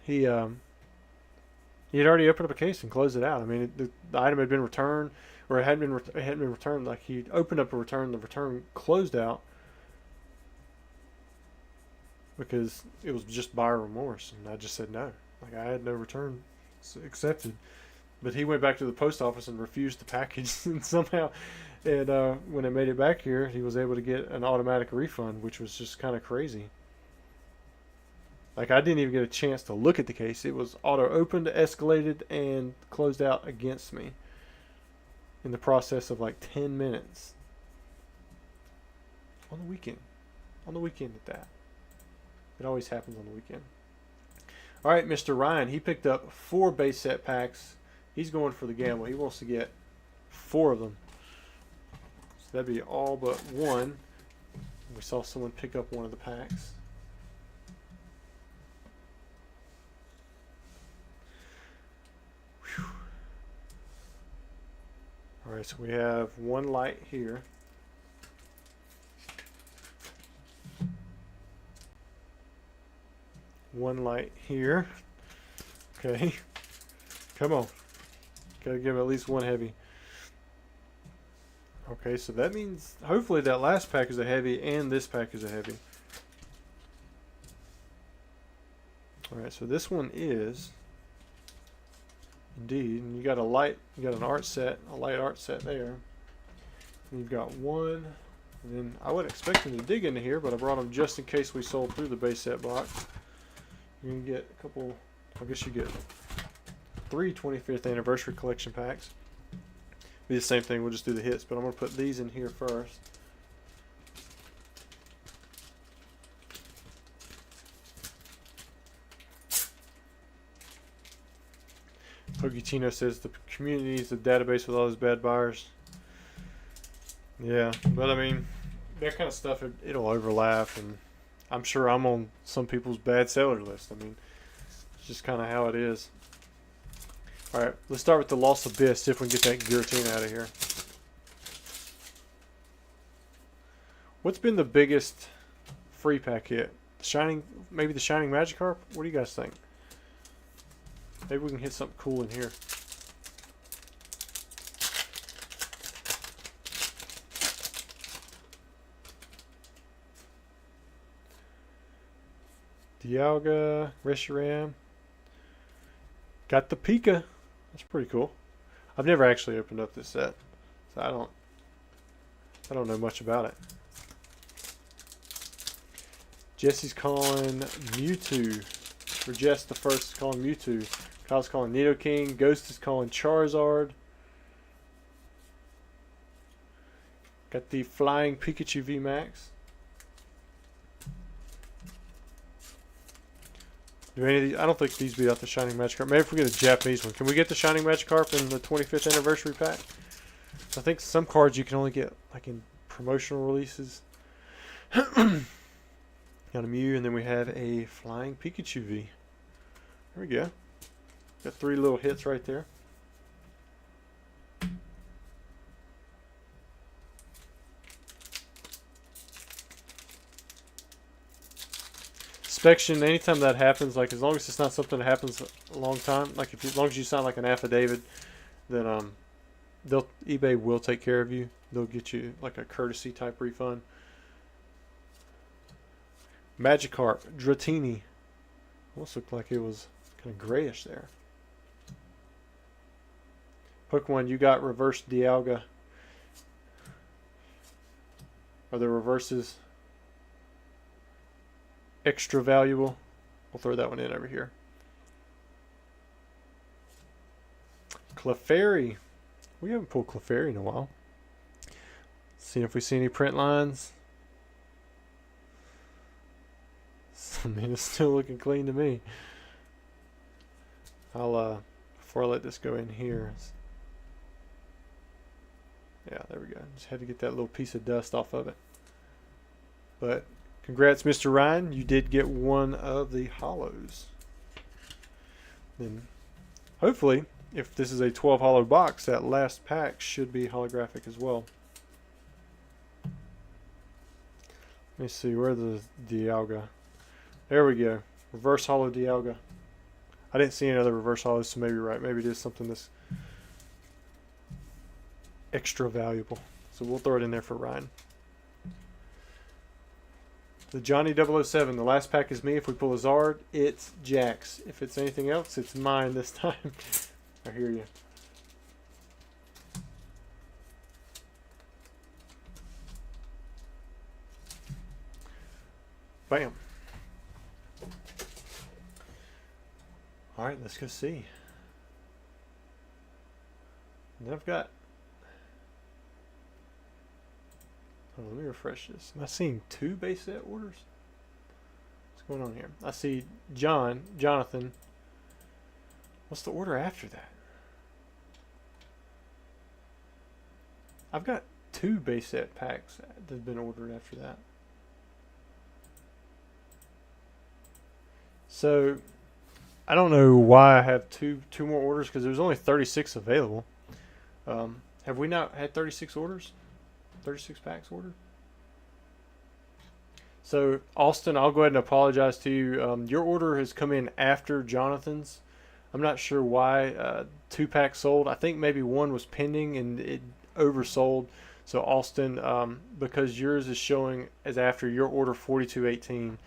[SPEAKER 1] he had already opened up a case and closed it out. I mean, the item had been returned, or it hadn't been returned. Like, he opened up a return, the return closed out because it was just buyer remorse, and I just said no. Like, I had no return accepted, but he went back to the post office and refused the package, and somehow, and when it made it back here, he was able to get an automatic refund, which was just kind of crazy. Like, I didn't even get a chance to look at the case. It was auto-opened, escalated, and closed out against me in the process of like 10 minutes. On the weekend. On the weekend at that. It always happens on the weekend. All right, Mr. Ryan, he picked up 4 base set packs. He's going for the gamble. He wants to get 4 of them. So that'd be all but one. We saw someone pick up one of the packs. Whew. All right, so we have one light here. One light here. Okay. Come on. Gotta give him at least one heavy. Okay, so that means hopefully that last pack is a heavy and this pack is a heavy. Alright, so this one is indeed, and you got a light, you got an art set, a light art set there. And you've got one, and then I wasn't expecting to dig into here, but I brought them just in case we sold through the base set box. You're gonna get a couple, I guess you get three 25th anniversary collection packs. Be the same thing. We'll just do the hits, but I'm going to put these in here first. Poketino says the community needs a database with all those bad buyers. Yeah, but I mean, that kind of stuff, it'll overlap, and I'm sure I'm on some people's bad seller list. I mean, it's just kind of how it is. Alright, let's start with the Lost Abyss, see if we can get that Giratina out of here. What's been the biggest free pack hit? Maybe the Shining Magikarp? What do you guys think? Maybe we can hit something cool in here. Dialga, Reshiram. Got the Pika. That's pretty cool. I've never actually opened up this set, so I don't know much about it. Jesse's calling Mewtwo. Or Jess the first is calling Mewtwo. Kyle's calling Nidoking. Ghost is calling Charizard. Got the Flying Pikachu VMAX. Do any of these, I don't think these beat out the Shining Magikarp. Maybe if we get a Japanese one. Can we get the Shining Magikarp in the 25th anniversary pack? I think some cards you can only get like in promotional releases. Got a Mew, and then we have a Flying Pikachu V. There we go. Got three little hits right there. Inspection, anytime that happens, like as long as it's not something that happens a long time, like as long as you sign like an affidavit, then eBay will take care of you. They'll get you like a courtesy type refund. Magikarp, Dratini. Almost looked like it was kind of grayish there. Pokemon, you got reverse Dialga. Are the reverses extra valuable? We'll throw that one in over here. Clefairy. We haven't pulled Clefairy in a while. See if we see any print lines. I mean, it's still looking clean to me. I'll before I let this go in here. Yeah, there we go. Just had to get that little piece of dust off of it. But congrats, Mr. Ryan. You did get one of the hollows. Then hopefully, if this is a 12 hollow box, that last pack should be holographic as well. Let me see, where's the Dialga? There we go. Reverse hollow Dialga. I didn't see any other reverse hollows, so maybe you're right. Maybe it is something that's extra valuable. So we'll throw it in there for Ryan. The Johnny 007. The last pack is me. If we pull a Zard, it's Jack's. If it's anything else, it's mine this time. I hear you. Bam. All right, let's go see. And then I've got. Oh, let me refresh this. Am I seeing two base set orders? What's going on here? I see Jonathan. What's the order after that? I've got two base set packs that have been ordered after that. So I don't know why I have two more orders, because there's only 36 available. Have we not had 36 orders? 36 packs ordered? So Austin, I'll go ahead and apologize to you. Your order has come in after Jonathan's. I'm not sure why 2 packs sold. I think maybe one was pending and it oversold. So Austin, because yours is showing as after your order 4218,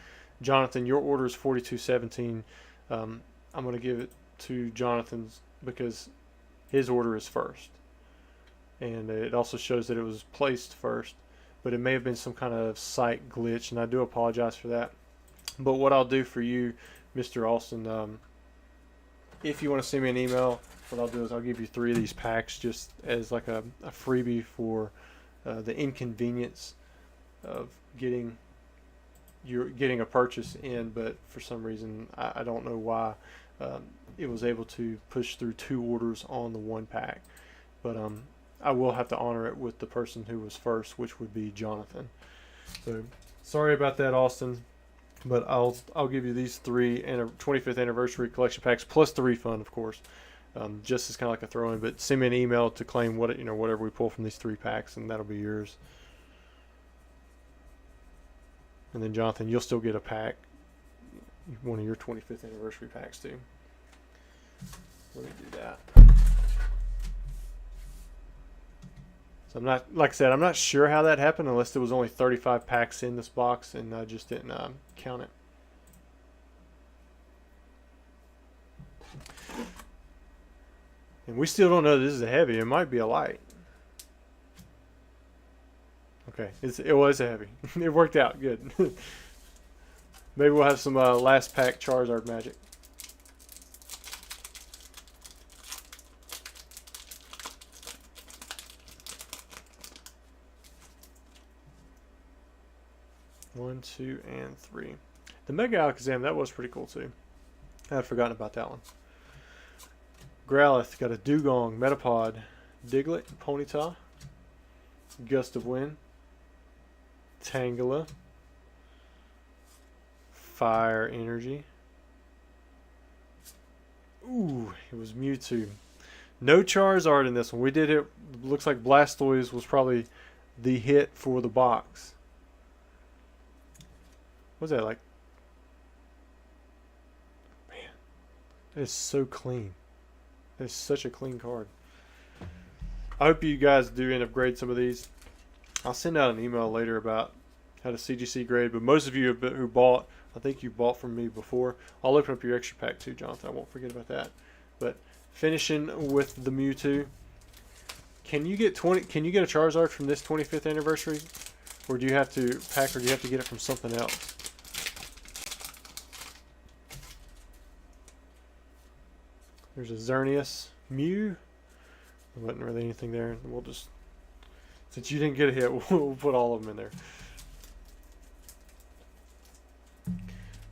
[SPEAKER 1] Jonathan, your order is 4217. I'm going to give it to Jonathan's because his order is first. And it also shows that it was placed first. But it may have been some kind of site glitch, and I do apologize for that. But what I'll do for you, Mr. Austin, if you want to send me an email, what I'll do is I'll give you 3 of these packs just as like a freebie for the inconvenience of getting a purchase in, but for some reason I don't know why it was able to push through 2 orders on the 1 pack, but I will have to honor it with the person who was first, which would be Jonathan. So sorry about that, Austin, but I'll give you these 3 25th anniversary collection packs plus the refund, of course, just as kind of like a throw-in. But send me an email to claim whatever we pull from these 3 packs, and that'll be yours. And then Jonathan, you'll still get a pack, one of your 25th anniversary packs too. Let me do that. So I'm not, like I said, I'm not sure how that happened unless there was only 35 packs in this box and I just didn't count it. And we still don't know this is a heavy. It might be a light. Okay, it was a heavy. It worked out good. Maybe we'll have some last pack Charizard magic. One, 2, and 3. The Mega Alakazam, that was pretty cool too. I had forgotten about that one. Growlithe, got a Dugong, Metapod, Diglett, Ponyta, Gust of Wind, Tangela, Fire Energy. Ooh, it was Mewtwo. No Charizard in this one. We did it. Looks like Blastoise was probably the hit for the box. What's that like? Man, it's so clean. It's such a clean card. I hope you guys do end up grading some of these. I'll send out an email later about how to CGC grade, but most of you who bought, I think you bought from me before. I'll open up your extra pack too, Jonathan. I won't forget about that. But finishing with the Mewtwo. Can you get a Charizard from this 25th anniversary? Or do you have to pack, or do you have to get it from something else? There's a Xerneas Mew. There wasn't really anything there. We'll just, since you didn't get a hit, we'll put all of them in there.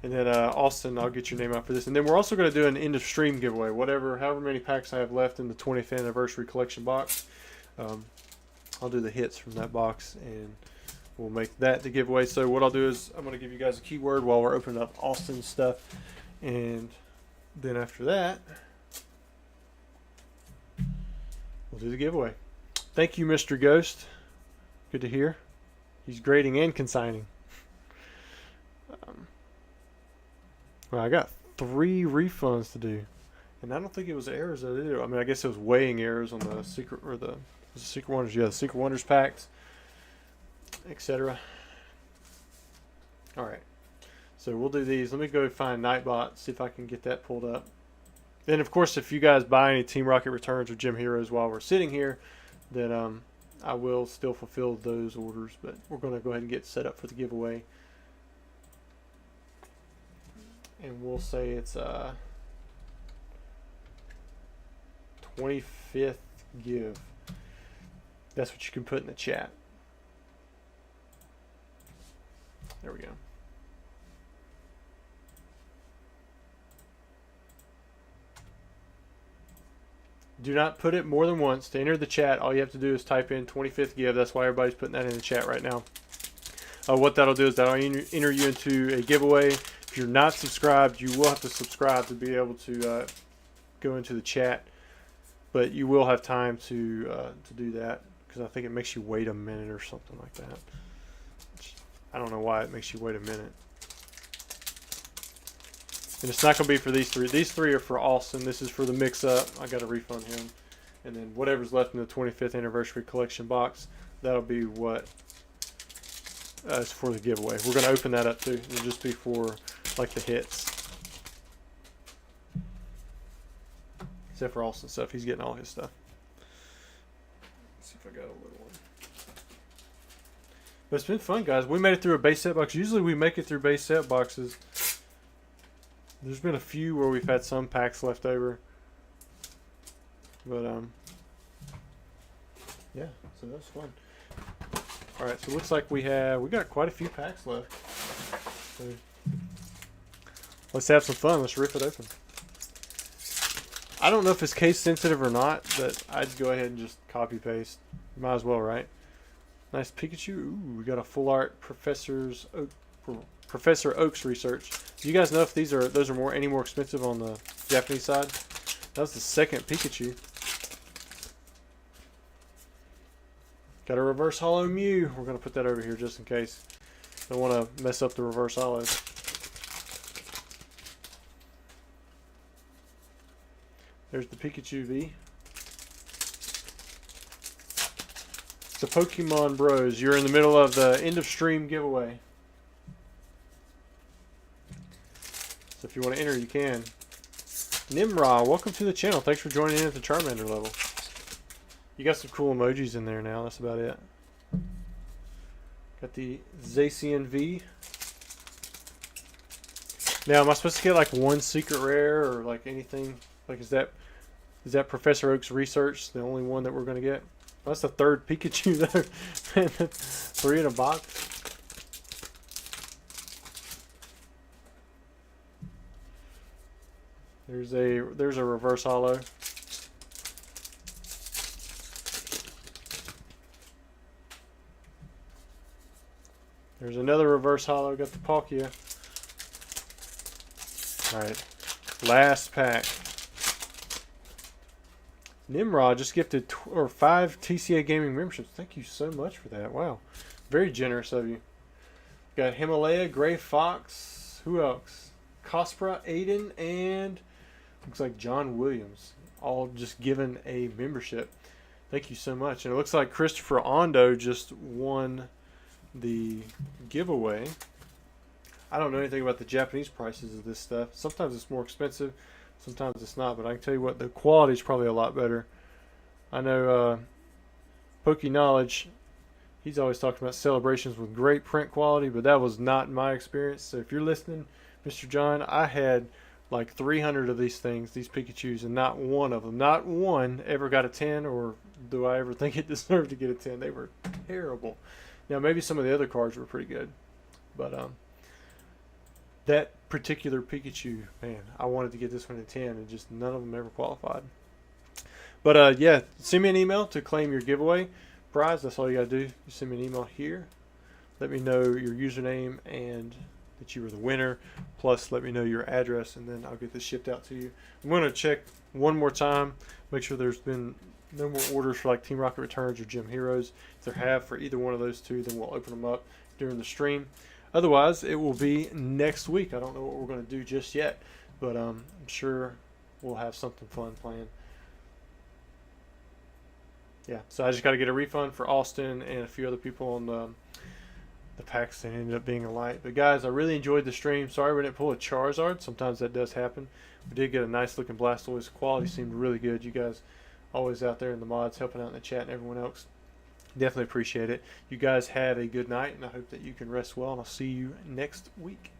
[SPEAKER 1] And then Austin, I'll get your name out for this. And then we're also going to do an end of stream giveaway. However many packs I have left in the 20th anniversary collection box. I'll do the hits from that box and we'll make that the giveaway. So what I'll do is I'm going to give you guys a keyword while we're opening up Austin's stuff. And then after that, we'll do the giveaway. Thank you, Mr. Ghost. Good to hear. He's grading and consigning. Well, I got 3 refunds to do, and I don't think it was errors that I did. I mean, I guess it was weighing errors on the secret or the Secret Wonders. Yeah, the Secret Wonders packs, etc. All right, so we'll do these. Let me go find Nightbot, see if I can get that pulled up. Then, of course, if you guys buy any Team Rocket returns or Gym Heroes while we're sitting here, then I will still fulfill those orders. But we're going to go ahead and get set up for the giveaway. And we'll say it's 25th give. That's what you can put in the chat. There we go. Do not put it more than once. To enter the chat, all you have to do is type in 25th give. That's why everybody's putting that in the chat right now. What that'll do is that'll enter you into a giveaway. If you're not subscribed, you will have to subscribe to be able to go into the chat. But you will have time to do that, because I think it makes you wait a minute or something like that. I don't know why it makes you wait a minute. And it's not going to be for these 3. These 3 are for Austin. This is for the mix-up. I got to refund him. And then whatever's left in the 25th anniversary collection box, that'll be what is for the giveaway. We're going to open that up too. It'll just be for like the hits. Except for Austin stuff. He's getting all his stuff. Let's see if I got a little one. But it's been fun, guys. We made it through a base set box. Usually we make it through base set boxes There's been a few where we've had some packs left over. But, yeah, so that's fun. Alright, so it looks like we got quite a few packs left. So let's have some fun. Let's rip it open. I don't know if it's case sensitive or not, but I'd go ahead and just copy paste. Might as well, right? Nice Pikachu. Ooh, we got a full art Professor Oak's research. Do you guys know if those are any more expensive on the Japanese side? That was the second Pikachu. Got a reverse hollow Mew. We're gonna put that over here just in case. Don't want to mess up the reverse hollows. There's the Pikachu V. So Pokemon Bros, you're in the middle of the end of stream giveaway. So if you want to enter, you can. Nimra, welcome to the channel. Thanks for joining in at the Charmander level. You got some cool emojis in there now. That's about it. Got the Zacian V. Now, am I supposed to get like one secret rare or like anything? Like, is that Professor Oak's research the only one that we're going to get? Well, that's the third Pikachu though. 3 in a box. There's a reverse hollow. There's another reverse hollow. Got the Palkia. Alright. Last pack. Nimrod just gifted 5 TCA Gaming memberships. Thank you so much for that. Wow. Very generous of you. Got Himalaya, Gray Fox. Who else? Cospra, Aiden, and looks like John Williams. All just given a membership. Thank you so much. And it looks like Christopher Ondo just won the giveaway. I don't know anything about the Japanese prices of this stuff. Sometimes it's more expensive, sometimes it's not, but I can tell you what, the quality is probably a lot better. I know Poke Knowledge, he's always talking about celebrations with great print quality, but that was not my experience. So if you're listening, Mr. John, I had like 300 of these things, these Pikachus, and not one of them, not one ever got a 10, or do I ever think it deserved to get a 10. They were terrible. Now, maybe some of the other cards were pretty good, but that particular Pikachu, man, I wanted to get this one at 10, and just none of them ever qualified. But, yeah, send me an email to claim your giveaway prize. That's all you got to do. You send me an email here. Let me know your username and that you were the winner, plus let me know your address, and then I'll get this shipped out to you. I'm going to check one more time, make sure there's been no more orders for like Team Rocket Returns or Gym Heroes. If there have for either one of those two, then we'll open them up during the stream. Otherwise, it will be next week. I don't know what we're going to do just yet, but I'm sure we'll have something fun planned. Yeah, so I just got to get a refund for Austin and a few other people on the packs that ended up being a light. But guys, I really enjoyed the stream. Sorry we didn't pull a Charizard. Sometimes that does happen. We did get a nice looking Blastoise. Quality seemed really good. You guys always out there in the mods helping out in the chat, and everyone else, definitely appreciate it. You guys have a good night, and I hope that you can rest well, and I'll see you next week.